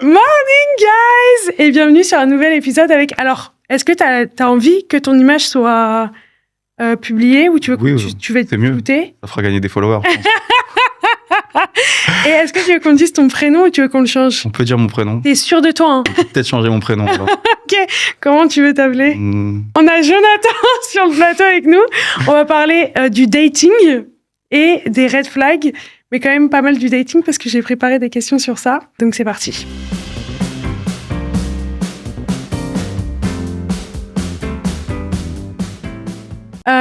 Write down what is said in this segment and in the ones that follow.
Morning guys et bienvenue sur un nouvel épisode avec... Alors, est-ce que t'as envie que ton image soit publiée ou tu veux tu veux c'est mieux. écouter? Ça fera gagner des followers. Et est-ce que tu veux qu'on dise ton prénom ou tu veux qu'on le change? On peut dire mon prénom. T'es sûr de toi, hein? On peut peut-être changer mon prénom. Alors. Ok, comment tu veux t'appeler? On a Jonathan sur le plateau avec nous. On va parler du dating et des red flags, mais quand même pas mal du dating parce que j'ai préparé des questions sur ça. Donc c'est parti.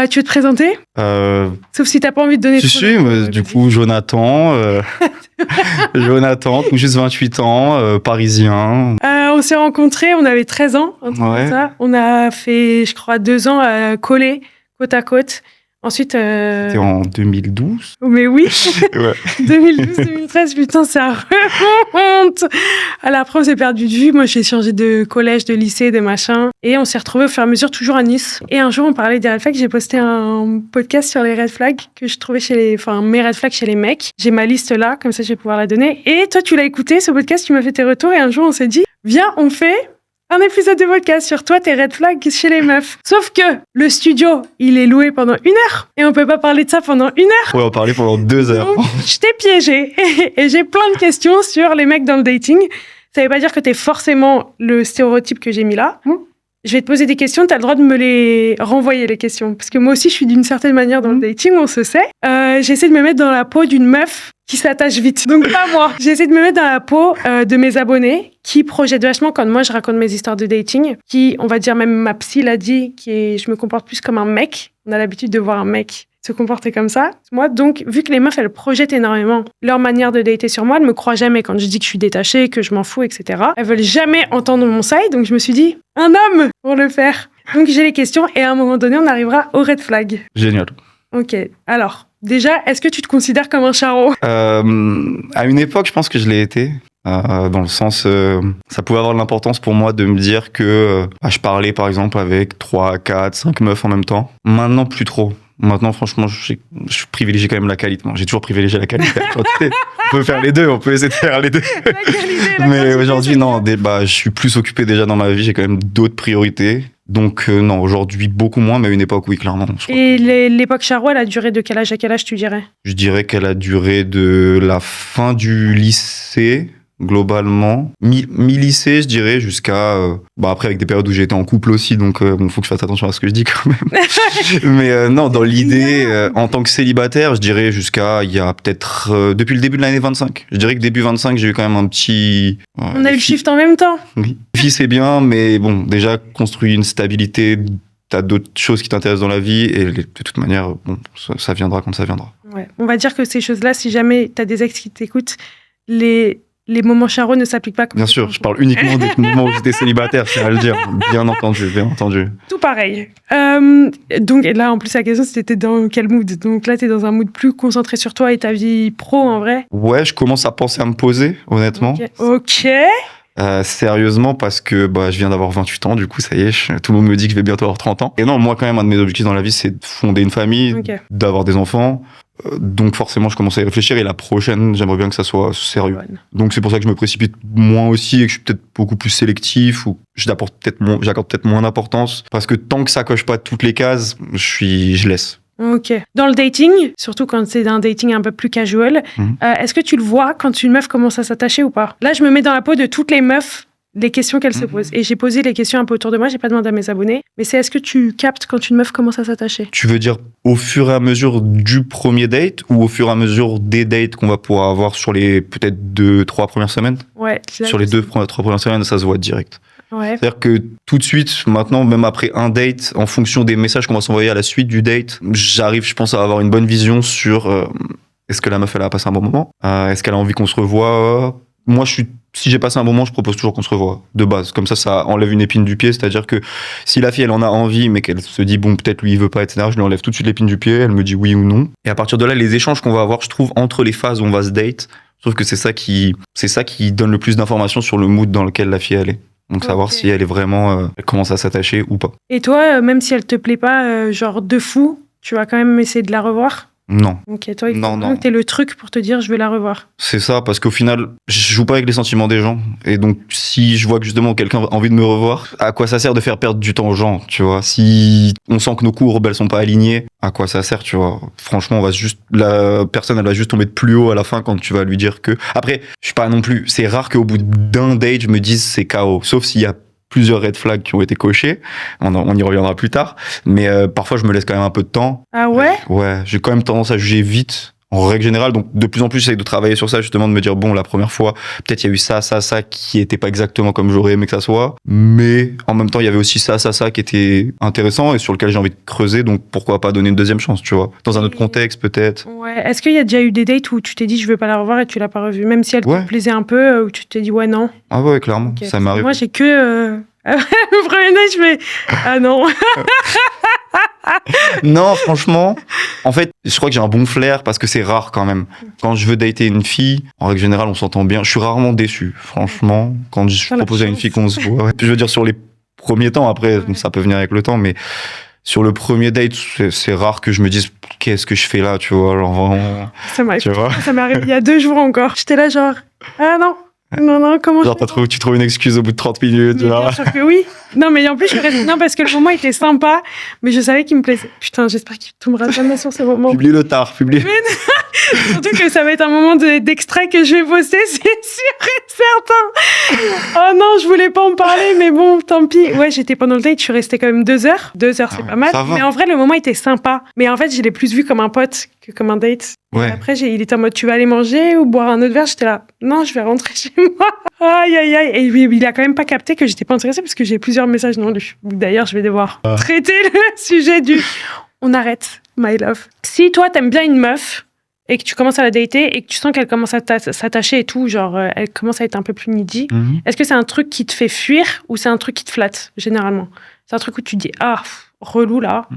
Tu veux te présenter? Sauf si t'as pas envie de donner... Du coup, Jonathan, tout juste 28 ans, parisien. On s'est rencontrés, on avait 13 ans. Ouais. Ça. On a fait, je crois, 2 ans collés, côte à côte. Ensuite... C'était en 2012. Mais oui, Ouais. 2012-2013, putain, ça remonte. Alors après, on s'est perdu de vue. Moi, j'ai changé de collège, de lycée, de machin. Et on s'est retrouvés au fur et à mesure, toujours à Nice. Et un jour, on parlait des red flags. J'ai posté un podcast sur les red flags que je trouvais mes red flags chez les mecs. J'ai ma liste là, comme ça, je vais pouvoir la donner. Et toi, tu l'as écouté, ce podcast, tu m'as fait tes retours. Et un jour, on s'est dit, viens, on fait un épisode de podcast sur toi, tes red flags chez les meufs. Sauf que le studio, il est loué pendant 1 heure. Et on peut pas parler de ça pendant 1 heure. On va en parler pendant 2 heures. Donc, je t'ai piégé. Et j'ai plein de questions sur les mecs dans le dating. Ça veut pas dire que t'es forcément le stéréotype que j'ai mis là. Je vais te poser des questions, t'as le droit de me les renvoyer, les questions. Parce que moi aussi, je suis d'une certaine manière dans le dating, on se sait. J'essaie de me mettre dans la peau d'une meuf qui s'attache vite. Donc pas moi. J'essaie de me mettre dans la peau de mes abonnés qui projettent vachement quand moi je raconte mes histoires de dating. Qui, on va dire même ma psy l'a dit, je me comporte plus comme un mec. On a l'habitude de voir un mec se comporter comme ça. Moi, donc, vu que les meufs, elles projettent énormément leur manière de dater sur moi, elles me croient jamais quand je dis que je suis détachée, que je m'en fous, etc. Elles veulent jamais entendre mon side, donc je me suis dit, un homme pour le faire. Donc j'ai les questions et à un moment donné, on arrivera au red flag. Génial. Ok, alors, déjà, est-ce que tu te considères comme un charreau? À une époque, je pense que je l'ai été. Dans le sens, ça pouvait avoir de l'importance pour moi de me dire que je parlais par exemple avec 3, 4, 5 meufs en même temps. Maintenant, plus trop. Maintenant, franchement, je privilégie quand même la qualité. J'ai toujours privilégié la qualité. On peut faire les deux, on peut essayer de faire les deux. Mais aujourd'hui, non, je suis plus occupé déjà dans ma vie, j'ai quand même d'autres priorités. Donc non, aujourd'hui, beaucoup moins, mais à une époque, oui, clairement. Et l'époque charreau, elle a duré de quel âge à quel âge, tu dirais? Je dirais qu'elle a duré de la fin du lycée, globalement. Mi-lycée, je dirais, jusqu'à... après, avec des périodes où j'ai été en couple aussi, donc faut que je fasse attention à ce que je dis quand même. Mais non, dans l'idée, en tant que célibataire, je dirais jusqu'à, il y a peut-être... depuis le début de l'année 25. Je dirais que début 25, j'ai eu quand même un petit... On a eu le shift en même temps. Oui. Fille, c'est bien, mais bon, déjà, construire une stabilité... T'as d'autres choses qui t'intéressent dans la vie et de toute manière, bon, ça viendra quand ça viendra. Ouais. On va dire que ces choses-là, si jamais t'as des ex qui t'écoutent, les moments charreaux ne s'appliquent pas. Bien sûr, je parle uniquement des moments où j'étais célibataire, c'est à le dire. Bien entendu. Tout pareil. Donc là, en plus, la question, c'était dans quel mood? Donc là, t'es dans un mood plus concentré sur toi et ta vie pro, en vrai? Ouais, je commence à penser à me poser, honnêtement. Ok. Sérieusement, parce que je viens d'avoir 28 ans, du coup, ça y est, tout le monde me dit que je vais bientôt avoir 30 ans. Et non, moi, quand même, un de mes objectifs dans la vie, c'est de fonder une famille, d'avoir des enfants. Donc forcément, je commence à y réfléchir et la prochaine, j'aimerais bien que ça soit sérieux. Donc c'est pour ça que je me précipite moins aussi et que je suis peut-être beaucoup plus sélectif ou j'accorde peut-être moins d'importance parce que tant que ça coche pas toutes les cases, je laisse. Ok. Dans le dating, surtout quand c'est un dating un peu plus casual, est-ce que tu le vois quand une meuf commence à s'attacher ou pas? Là, je me mets dans la peau de toutes les meufs, les questions qu'elles se posent. Et j'ai posé les questions un peu autour de moi, j'ai pas demandé à mes abonnés. Mais c'est est-ce que tu captes quand une meuf commence à s'attacher? Tu veux dire au fur et à mesure du premier date ou au fur et à mesure des dates qu'on va pouvoir avoir sur les peut-être 2-3 premières semaines? Ouais. Sur les 2-3 premières semaines, ça se voit direct. Ouais. C'est-à-dire que tout de suite, maintenant, même après un date, en fonction des messages qu'on va s'envoyer à la suite du date, j'arrive, je pense, à avoir une bonne vision sur est-ce que la meuf, elle a passé un bon moment? Est-ce qu'elle a envie qu'on se revoie? Moi, si j'ai passé un bon moment, je propose toujours qu'on se revoie, de base. Comme ça enlève une épine du pied. C'est-à-dire que si la fille, elle en a envie, mais qu'elle se dit, bon, peut-être lui, il veut pas, etc., je lui enlève tout de suite l'épine du pied, elle me dit oui ou non. Et à partir de là, les échanges qu'on va avoir, je trouve, entre les phases où on va se date, je trouve que c'est ça qui donne le plus d'informations sur le mood dans lequel la fille, elle est. Donc savoir si elle est vraiment, elle commence à s'attacher ou pas. Et toi, même si elle te plaît pas, genre de fou, tu vas quand même essayer de la revoir? Non. Ok, toi, donc t'es le truc pour te dire je vais la revoir. C'est ça, parce qu'au final, je joue pas avec les sentiments des gens. Et donc, si je vois que justement quelqu'un a envie de me revoir, à quoi ça sert de faire perdre du temps aux gens, tu vois? Si on sent que nos courbes, elles sont pas alignées, à quoi ça sert, tu vois? Franchement, la personne, elle va juste tomber de plus haut à la fin quand tu vas lui dire que... Après, je suis pas non plus... C'est rare qu'au bout d'un date, je me dise c'est KO. Sauf s'il y a plusieurs red flags qui ont été cochés. On y reviendra plus tard. Mais parfois, je me laisse quand même un peu de temps. Ah ouais? Ouais, j'ai quand même tendance à juger vite, en règle générale. Donc, de plus en plus, j'essaie de travailler sur ça, justement, de me dire, bon, la première fois, peut-être il y a eu ça qui était pas exactement comme j'aurais aimé que ça soit. Mais en même temps, il y avait aussi ça qui était intéressant et sur lequel j'ai envie de creuser. Donc, pourquoi pas donner une deuxième chance, tu vois? Dans un autre contexte, peut-être. Ouais. Est-ce qu'il y a déjà eu des dates où tu t'es dit, je veux pas la revoir et tu l'as pas revue? Même si elle te plaisait un peu, où tu t'es dit, ouais, non? Ah ouais, clairement. Okay. Ça m'arrive. Moi, j'ai que... le premier date, je fais ah non. Non, franchement, en fait, je crois que j'ai un bon flair parce que c'est rare quand même. Quand je veux dater une fille, en règle générale, on s'entend bien. Je suis rarement déçu, franchement, quand je propose à une fille qu'on se voit. Ouais. Je veux dire, sur les premiers temps, après, ça peut venir avec le temps, mais sur le premier date, c'est rare que je me dise qu'est-ce que je fais là, tu vois. Genre, vraiment, ça m'est arrivé il y a 2 jours encore. J'étais là, genre, ah non. Non, comment genre, tu trouves une excuse au bout de 30 minutes. Bien sûr que oui. Non, mais en plus, non, parce que le moment était sympa, mais je savais qu'il me plaisait. Putain, j'espère qu'il tombera jamais sur ce moment. Publie le tard, publie. Surtout que ça va être un moment d'extrait que je vais poster, c'est sûr et certain. Oh non, je voulais pas en parler, mais bon, tant pis. Ouais, j'étais pendant le date, je suis restée quand même 2 heures. 2 heures, c'est pas mal. Mais en vrai, le moment était sympa. Mais en fait, je l'ai plus vu comme un pote que comme un date. Ouais. Et après, il était en mode, tu vas aller manger ou boire un autre verre? J'étais là, non, je vais rentrer chez moi. Aïe, aïe, aïe. Et il a quand même pas capté que j'étais pas intéressée parce que j'ai plusieurs messages non lus. D'ailleurs, je vais devoir traiter le sujet du on arrête, my love. Si toi, t'aimes bien une meuf et que tu commences à la dater et que tu sens qu'elle commence à s'attacher et tout, genre, elle commence à être un peu plus needy, est-ce que c'est un truc qui te fait fuir ou c'est un truc qui te flatte, généralement? C'est un truc où tu te dis, ah, relou là,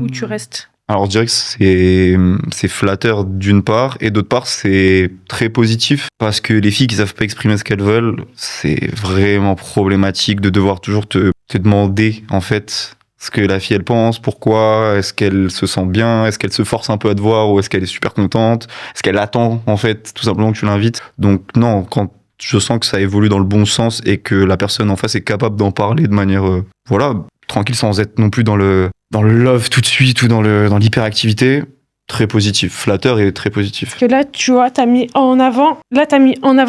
ou tu restes? Alors, je dirais que c'est flatteur d'une part, et d'autre part, c'est très positif, parce que les filles qui savent pas exprimer ce qu'elles veulent, c'est vraiment problématique de devoir toujours te demander, en fait, ce que la fille, elle pense, pourquoi, est-ce qu'elle se sent bien, est-ce qu'elle se force un peu à te voir, ou est-ce qu'elle est super contente, est-ce qu'elle attend, en fait, tout simplement que tu l'invites. Donc, non, quand je sens que ça évolue dans le bon sens, et que la personne en face est capable d'en parler de manière, tranquille, sans être non plus dans le love tout de suite ou dans l'hyperactivité, très positif, flatteur et très positif. Parce que là, tu vois, t'as mis en avant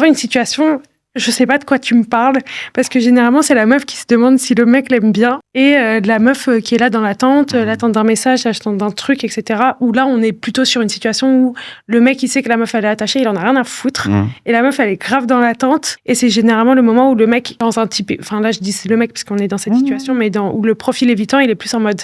une situation, je sais pas de quoi tu me parles, parce que généralement, c'est la meuf qui se demande si le mec l'aime bien, et la meuf qui est là dans l'attente d'un message, l'attente d'un truc, etc. Où là, on est plutôt sur une situation où le mec, il sait que la meuf, elle est attachée, il en a rien à foutre, et la meuf, elle est grave dans l'attente, et c'est généralement le moment où le mec, dans un type, enfin là, je dis c'est le mec, parce qu'on est dans cette situation, mais où le profil évitant, il est plus en mode...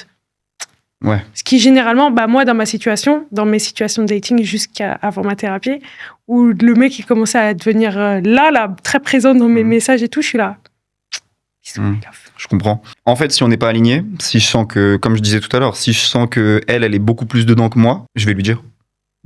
Ouais. Ce qui généralement, moi dans mes situations de dating jusqu'avant ma thérapie, où le mec il commençait à devenir là, très présent dans mes messages et tout, je suis là. Je comprends. En fait, si on n'est pas aligné, si je sens que, comme je disais tout à l'heure, si je sens que elle est beaucoup plus dedans que moi, je vais lui dire.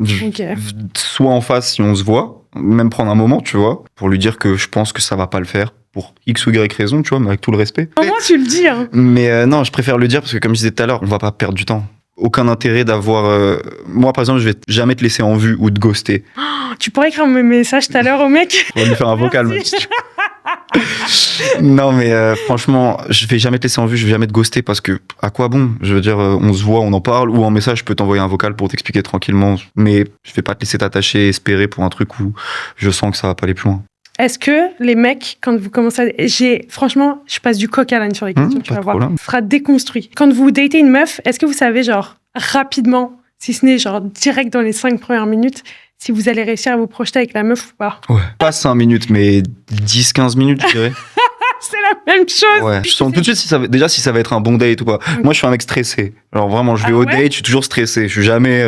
Okay. Soit en face si on se voit, même prendre un moment, tu vois, pour lui dire que je pense que ça va pas le faire. Pour X ou Y raison, tu vois, mais avec tout le respect. Comment tu le dis, hein? Mais non, je préfère le dire parce que, comme je disais tout à l'heure, on va pas perdre du temps. Aucun intérêt d'avoir... Moi, par exemple, je vais jamais te laisser en vue ou te ghoster. Oh, tu pourrais écrire mes messages tout à l'heure au mec? On va lui faire un vocal, même. Non, mais franchement, je vais jamais te laisser en vue, je vais jamais te ghoster parce que, à quoi bon? Je veux dire, on se voit, on en parle, ou en message, je peux t'envoyer un vocal pour t'expliquer tranquillement, mais je vais pas te laisser t'attacher, espérer pour un truc où je sens que ça va pas aller plus loin. Est-ce que les mecs, quand vous commencez à... Franchement, je passe du coq à l'âne sur les questions, tu vas voir. Ce sera déconstruit. Quand vous datez une meuf, est-ce que vous savez, genre, rapidement, si ce n'est genre direct dans les 5 premières minutes, si vous allez réussir à vous projeter avec la meuf ou pas? Ouais. Pas 5 minutes, mais 10-15 minutes, je dirais. C'est la même chose. Ouais. Je sens tout de suite si ça va être un bon date ou pas. Moi, je suis un mec stressé. Alors vraiment, je vais au date, je suis toujours stressé. Je suis jamais...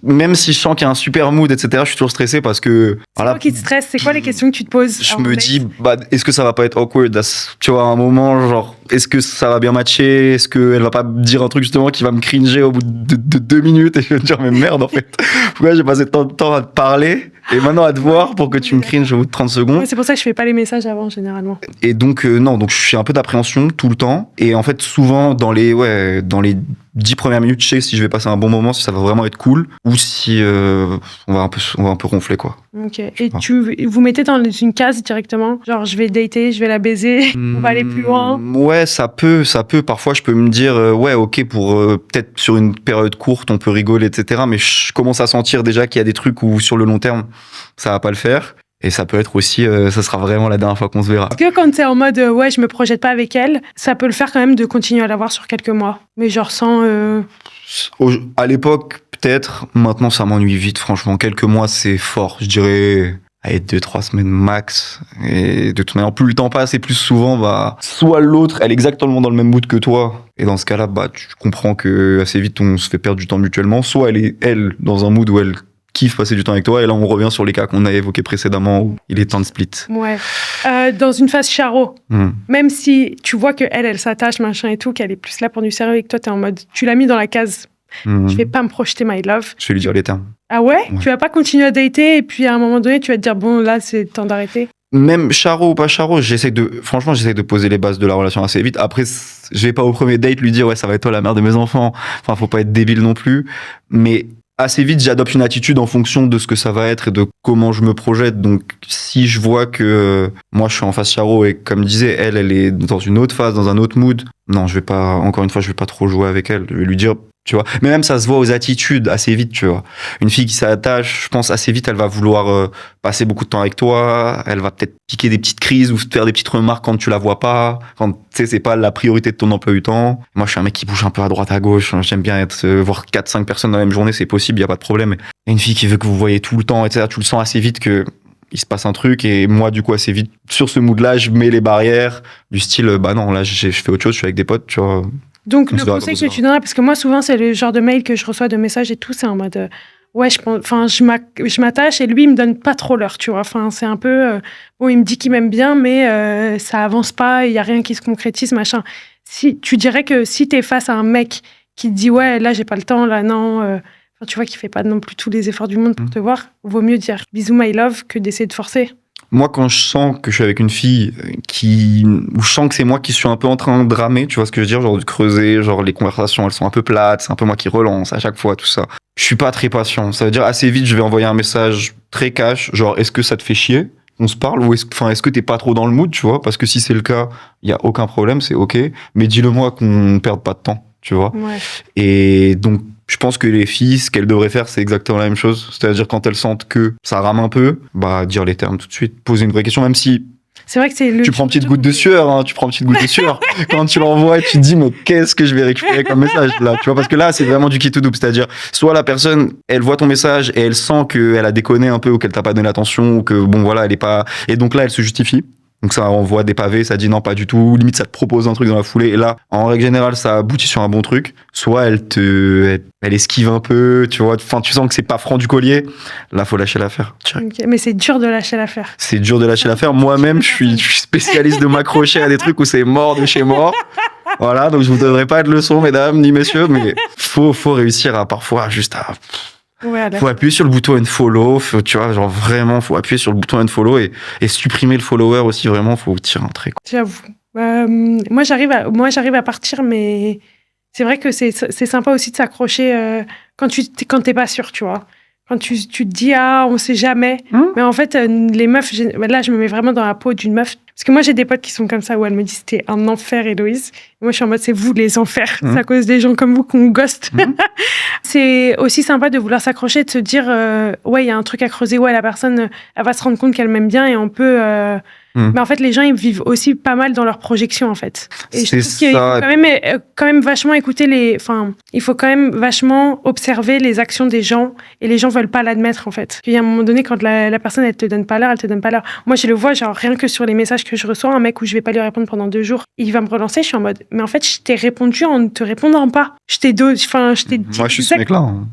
même si je sens qu'il y a un super mood, etc., je suis toujours stressé parce que... C'est quoi qui te stresse? C'est quoi les questions que tu te poses? Je me dis, est-ce que ça va pas être awkward? Tu vois, à un moment, genre, est-ce que ça va bien matcher? Est-ce qu'elle va pas me dire un truc justement qui va me cringer au bout de 2 minutes et je vais me dire mais merde en fait, pourquoi j'ai passé tant de temps à te parler et maintenant à te voir pour que tu me cringes au bout de 30 secondes? Ouais, c'est pour ça que je fais pas les messages avant généralement. Et donc donc je suis un peu d'appréhension tout le temps et en fait souvent dans les 10 premières minutes, je sais si je vais passer un bon moment, si ça va vraiment être cool ou si on va un peu ronfler quoi. Ok. Et vous mettez dans une case directement, genre je vais dater, je vais la baiser, on va aller plus loin? Ouais, ça peut. Parfois, je peux me dire, ouais, ok, pour peut-être sur une période courte, on peut rigoler, etc. Mais je commence à sentir déjà qu'il y a des trucs où sur le long terme, ça va pas le faire. Et ça peut être aussi, ça sera vraiment la dernière fois qu'on se verra. Est-ce que quand t'es en mode, ouais, je me projette pas avec elle, ça peut le faire quand même de continuer à la voir sur quelques mois, mais genre sans... À l'époque, peut-être. Maintenant, ça m'ennuie vite, franchement. Quelques mois, c'est fort. Je dirais, allez, 2-3 semaines max. Et de toute manière, plus le temps passe et plus souvent, soit l'autre, elle est exactement dans le même mood que toi. Et dans ce cas-là, tu comprends que assez vite, on se fait perdre du temps mutuellement. Soit elle est, dans un mood où elle kiffe passer du temps avec toi. Et là, on revient sur les cas qu'on a évoqués précédemment où il est temps de split. Ouais. Dans une phase charo, même si tu vois qu'elle s'attache, machin et tout, qu'elle est plus là pour du sérieux et que toi, t'es en mode, tu l'as mis dans la case, je vais pas me projeter my love. Je vais lui dire les termes. Ah ouais? Tu vas pas continuer à dater et puis à un moment donné, tu vas te dire, bon, là, c'est temps d'arrêter? Même charo ou pas charo, j'essaie de poser les bases de la relation assez vite. Après, je vais pas au premier date lui dire, ouais, ça va être toi la mère de mes enfants. Enfin, faut pas être débile non plus. Mais assez vite, j'adopte une attitude en fonction de ce que ça va être et de comment je me projette. Donc, si je vois que moi, je suis en phase charo et comme disait, elle est dans une autre phase, dans un autre mood, non, je vais pas trop jouer avec elle. Je vais lui dire, tu vois. Mais même ça se voit aux attitudes assez vite, tu vois. Une fille qui s'attache, je pense assez vite, elle va vouloir passer beaucoup de temps avec toi. Elle va peut-être piquer des petites crises ou faire des petites remarques quand tu la vois pas. Quand, tu sais, c'est pas la priorité de ton emploi du temps. Moi, je suis un mec qui bouge un peu à droite, à gauche. J'aime bien voir 4-5 personnes dans la même journée, c'est possible, y a pas de problème. Et une fille qui veut que vous voyez tout le temps, etc., tu le sens assez vite que il se passe un truc et moi, du coup, assez vite, sur ce mood-là, je mets les barrières du style, non, là, je fais autre chose, je suis avec des potes, tu vois. Donc, le conseil que tu donnerais, parce que moi, souvent, c'est le genre de mail que je reçois de messages et tout, c'est en mode, ouais, je m'attache et lui, il me donne pas trop l'heure, tu vois. Enfin, c'est un peu, bon, il me dit qu'il m'aime bien, mais ça avance pas, il y a rien qui se concrétise, machin. Si, tu dirais que si t'es face à un mec qui te dit, ouais, là, j'ai pas le temps, là, non, tu vois, qui fait pas non plus tous les efforts du monde pour te voir, vaut mieux dire bisous, my love, que d'essayer de forcer. Moi, quand je sens que je suis avec une fille où je sens que c'est moi qui suis un peu en train de ramer, tu vois ce que je veux dire, genre de creuser, genre les conversations, elles sont un peu plates, c'est un peu moi qui relance à chaque fois, tout ça. Je suis pas très patient. Ça veut dire assez vite, je vais envoyer un message très cash, genre est-ce que ça te fait chier? On se parle ou est-ce que t'es pas trop dans le mood, tu vois? Parce que si c'est le cas, il y a aucun problème, c'est ok. Mais dis-le moi qu'on ne perde pas de temps, tu vois? Ouais. Et donc, je pense que les filles, ce qu'elles devraient faire, c'est exactement la même chose. C'est-à-dire, quand elles sentent que ça rame un peu, dire les termes tout de suite. Poser une vraie question, même si c'est vrai que c'est tu prends une petite goutte de sueur, hein, quand tu l'envoies, tu te dis, mais qu'est-ce que je vais récupérer comme message, là? Tu vois, parce que là, c'est vraiment du qui tout double. C'est-à-dire, soit la personne, elle voit ton message et elle sent qu'elle a déconné un peu ou qu'elle t'a pas donné l'attention ou que, bon, voilà, elle est pas, et donc là, elle se justifie. Donc ça envoie des pavés, ça dit non, pas du tout. Limite, ça te propose un truc dans la foulée. Et là, en règle générale, ça aboutit sur un bon truc. Soit elle esquive un peu, tu vois. Enfin, tu sens que c'est pas franc du collier. Là, faut lâcher l'affaire. Okay. Mais c'est dur de lâcher l'affaire. C'est dur de lâcher l'affaire. Moi-même, je suis spécialiste de m'accrocher à des trucs où c'est mort de chez mort. Voilà, donc je vous donnerai pas de leçons, mesdames ni messieurs, mais faut réussir à parfois juste à... Ouais, faut appuyer sur le bouton unfollow, tu vois, genre vraiment, faut appuyer sur le bouton unfollow et supprimer le follower aussi, vraiment, faut tirer un trait. J'avoue. Moi, j'arrive à partir, mais c'est vrai que c'est sympa aussi de s'accrocher quand t'es pas sûr, tu vois. Quand tu te dis, on sait jamais. Mais en fait, les meufs, là, je me mets vraiment dans la peau d'une meuf. Parce que moi, j'ai des potes qui sont comme ça, où elles me disent, c'était un enfer, Héloïse. Et moi, je suis en mode, c'est vous les enfers. C'est à cause des gens comme vous qu'on ghost. C'est aussi sympa de vouloir s'accrocher, de se dire, ouais, il y a un truc à creuser. Ouais, la personne, elle va se rendre compte qu'elle m'aime bien et on peut... Mais en fait, les gens, ils vivent aussi pas mal dans leurs projections, en fait. Et je trouve qu'il faut quand même vachement écouter il faut quand même vachement observer les actions des gens et les gens veulent pas l'admettre, en fait. Il y a un moment donné, quand la personne, elle te donne pas l'heure, elle te donne pas l'heure. Moi, je le vois, genre, rien que sur les messages que je reçois, un mec où je vais pas lui répondre pendant 2 jours, il va me relancer, je suis en mode, mais en fait, je t'ai répondu en ne te répondant pas. Je t'ai dit. Moi, je suis ce mec-là. Hein.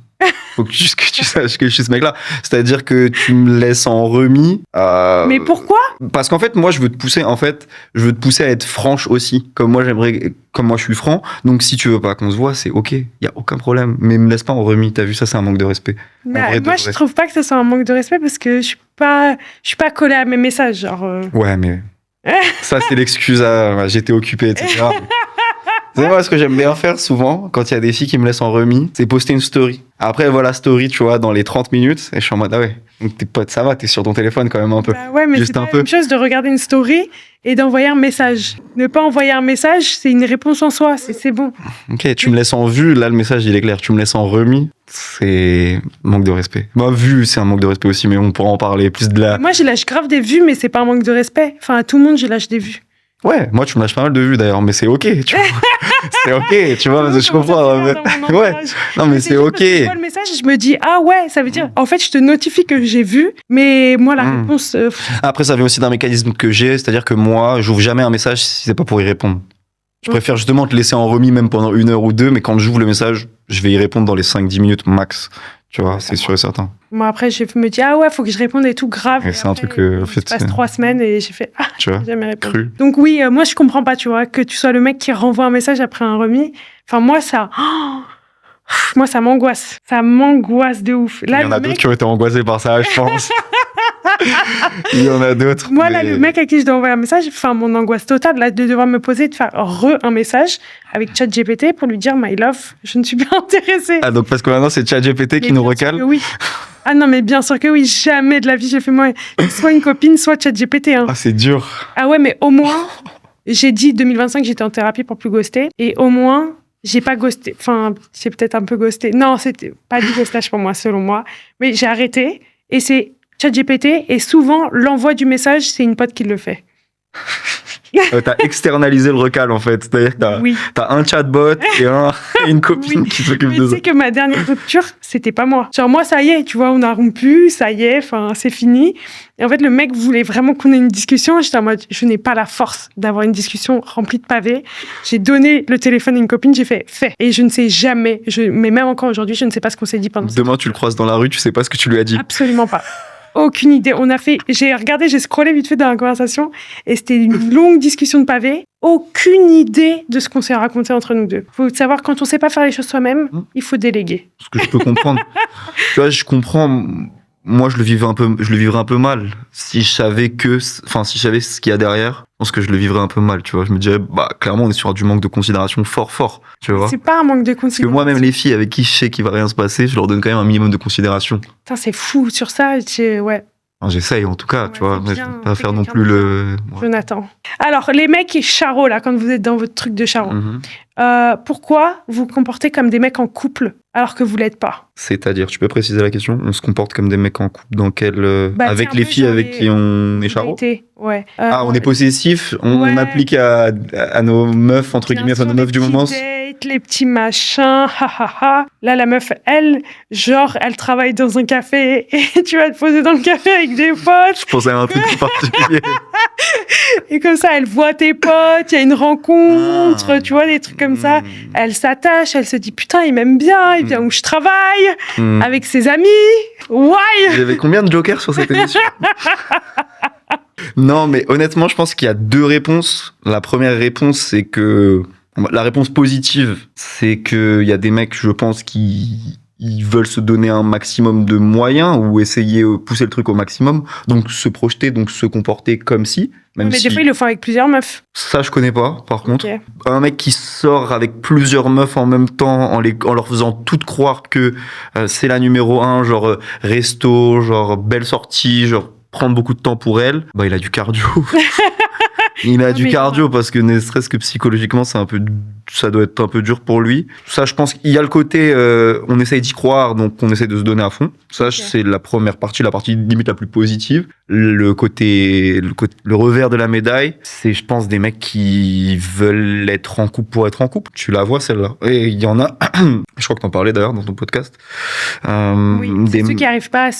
Faut que tu saches que je suis ce mec-là. C'est-à-dire que tu me laisses en remis. Mais pourquoi? Parce qu'en fait, moi, je veux te pousser à être franche aussi. Comme moi, je suis franc. Donc, si tu veux pas qu'on se voit, c'est OK. Il y a aucun problème. Mais me laisse pas en remis. T'as vu, ça, c'est un manque de respect. Moi, je trouve pas que ce soit un manque de respect parce que je suis pas collée à mes messages. Genre, Ouais, mais ça, c'est l'excuse à j'étais occupé, etc. Vous savez, moi, ce que j'aime bien faire souvent, quand il y a des filles qui me laissent en remis, c'est poster une story. Après, elle voit la story, tu vois, dans les 30 minutes, et je suis en mode, ah ouais, donc tes potes, ça va, t'es sur ton téléphone quand même un peu. Bah ouais, mais juste c'est pas la même chose de regarder une story et d'envoyer un message. Ne pas envoyer un message, c'est une réponse en soi, c'est bon. Ok, tu me laisses en vue, là, le message, il est clair. Tu me laisses en remis, c'est manque de respect. Bah, vue, c'est un manque de respect aussi, mais on pourra en parler plus de la... Moi, j'y lâche grave des vues, mais c'est pas un manque de respect. Enfin, à tout le monde, j'y lâche des vues. Ouais, moi, tu me lâches pas mal de vues, d'ailleurs, mais c'est OK, tu vois. C'est OK, tu vois, parce que je comprends. Ouais, non, mais c'est OK. Je vois le message et je me dis, ah ouais, ça veut dire, en fait, je te notifie que j'ai vu, mais moi, la réponse... Après, ça vient aussi d'un mécanisme que j'ai, c'est-à-dire que moi, j'ouvre jamais un message si c'est pas pour y répondre. Je préfère justement te laisser en remis même pendant 1 heure ou 2, mais quand j'ouvre le message, je vais y répondre dans les 5-10 minutes max. Tu vois, c'est sûr et certain. Moi, après, je me dis, ah ouais, faut que je réponde et tout, grave. Et c'est un truc que... Il se passe 3 semaines et j'ai fait, ah, tu vois, j'ai jamais répondu. Cru. Donc oui, moi, je comprends pas, tu vois, que tu sois le mec qui renvoie un message après un remis. Enfin, moi, ça m'angoisse. Ça m'angoisse de ouf. Là, il y en a d'autres qui ont été angoissés par ça, je pense. Il y en a d'autres. Moi, là, le mec à qui je dois envoyer un message, enfin, mon angoisse totale, là, de devoir me poser, de faire un message avec ChatGPT pour lui dire, my love, je ne suis pas intéressée. Ah, donc parce que maintenant, c'est ChatGPT qui nous recale? Oui. Ah non, mais bien sûr que oui, jamais de la vie, j'ai fait moi, soit une copine, soit ChatGPT. Hein. Ah, c'est dur. Ah ouais, mais au moins, j'ai dit 2025, j'étais en thérapie pour plus ghoster, et au moins, j'ai pas ghosté. Enfin, j'ai peut-être un peu ghosté. Non, c'était pas du ghostage pour moi, selon moi. Mais j'ai arrêté, et c'est ChatGPT, et souvent, l'envoi du message, c'est une pote qui le fait. T'as externalisé le recal, en fait. C'est-à-dire que t'as un chatbot et une copine qui s'occupe de ça. Tu sais que ma dernière rupture, c'était pas moi. Genre, moi, ça y est, tu vois, on a rompu, ça y est, enfin, c'est fini. Et en fait, le mec voulait vraiment qu'on ait une discussion. J'étais en mode, je n'ai pas la force d'avoir une discussion remplie de pavés. J'ai donné le téléphone à une copine, j'ai fait. Et je ne sais jamais, mais même encore aujourd'hui, je ne sais pas ce qu'on s'est dit pendant Demain, tu le croises dans la rue, tu sais pas ce que tu lui as dit. Absolument pas. Aucune idée. J'ai scrollé vite fait dans la conversation et c'était une longue discussion de pavés. Aucune idée de ce qu'on s'est raconté entre nous deux. Faut savoir, quand on sait pas faire les choses soi-même, il faut déléguer. Ce que je peux comprendre. Tu vois, je comprends. Moi, je le vivrais un peu mal. Si je savais ce qu'il y a derrière, je pense que je le vivrais un peu mal, tu vois. Je me dirais, clairement, on est sur du manque de considération fort, tu vois. C'est pas un manque de considération. Parce que moi-même, les filles avec qui je sais qu'il va rien se passer, je leur donne quand même un minimum de considération. Putain, c'est fou sur ça, ouais. Enfin, j'essaye, en tout cas, tu vois. Mais je vais pas faire non plus le... Jonathan. Alors, les mecs charros, là, quand vous êtes dans votre truc de charros, pourquoi vous vous comportez comme des mecs en couple alors que vous l'êtes pas? C'est-à-dire, tu peux préciser la question? On se comporte comme des mecs en couple dans quel... avec les filles avec qui on est charros? Ouais. On est possessif, on applique à nos meufs, entre guillemets, enfin nos meufs du moment. Les petits machins, Là, la meuf, elle travaille dans un café et tu vas te poser dans le café avec des potes. Je pensais à un truc particulier. Et comme ça, elle voit tes potes, il y a une rencontre, tu vois, des trucs comme ça. Elle s'attache, elle se dit, putain, il m'aime bien, il vient où je travaille, avec ses amis. Why? Il y avait combien de jokers sur cette émission? Non, mais honnêtement, je pense qu'il y a 2 réponses. La première réponse, c'est que... La réponse positive, c'est qu'il y a des mecs, je pense, qui veulent se donner un maximum de moyens ou essayer de pousser le truc au maximum, donc se projeter, donc se comporter comme si... Mais des fois, ils le font avec plusieurs meufs. Ça, je connais pas, par contre. Un mec qui sort avec plusieurs meufs en même temps, en leur faisant toutes croire que c'est la numéro 1, genre resto, genre belle sortie, genre prendre beaucoup de temps pour elle, il a du cardio. Il a du cardio parce que ne serait-ce que psychologiquement, ça doit être un peu dur pour lui. Ça, je pense qu'il y a le côté, on essaye d'y croire, donc on essaye de se donner à fond. Ça, c'est la première partie, la partie limite la plus positive. Le revers de la médaille, c'est, je pense, des mecs qui veulent être en couple pour être en couple. Tu la vois, celle-là. Et il y en a, je crois que t'en parlais d'ailleurs dans ton podcast. Oui, c'est ceux qui n'arrivent pas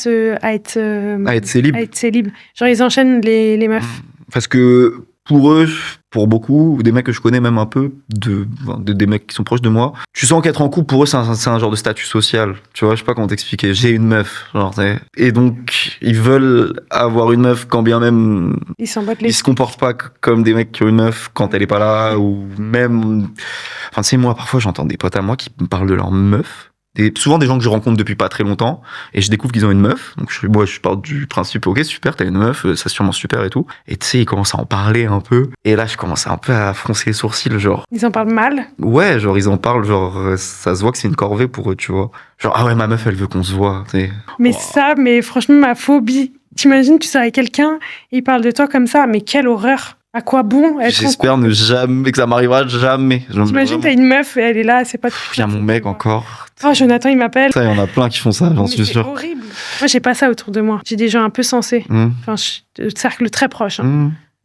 à être célib. Genre, ils enchaînent les meufs. Parce que, pour eux, pour beaucoup, des mecs que je connais même un peu, des mecs qui sont proches de moi, tu sens qu'être en couple, pour eux, c'est un genre de statut social. Tu vois, je sais pas comment t'expliquer. J'ai une meuf, genre, et donc, ils veulent avoir une meuf quand bien même ils se comportent pas comme des mecs qui ont une meuf quand elle est pas là, ou même, enfin, tu sais, moi, parfois, j'entends des potes à moi qui me parlent de leur meuf. Souvent des gens que je rencontre depuis pas très longtemps et je découvre qu'ils ont une meuf, donc je pars du principe ok super, t'as une meuf, c'est sûrement super et tout, et tu sais ils commencent à en parler un peu et là je commence un peu à froncer les sourcils, genre ils en parlent mal. Ouais, genre ils en parlent, genre ça se voit que c'est une corvée pour eux, tu vois, genre ah ouais ma meuf elle veut qu'on se voit, t'sais. Mais ça, mais franchement ma phobie, t'imagines tu serais avec quelqu'un et il parle de toi comme ça, mais quelle horreur. À quoi bon être J'espère ne jamais, que ça m'arrivera jamais. T'imagines, t'as une meuf et elle est là, c'est pas tout. Il y a mon mec encore. Oh, Jonathan, il m'appelle. Ça, il y en a plein qui font ça, j'en suis sûr. C'est horrible. Moi, j'ai pas ça autour de moi. J'ai des gens un peu sensés. Enfin, cercle très proche.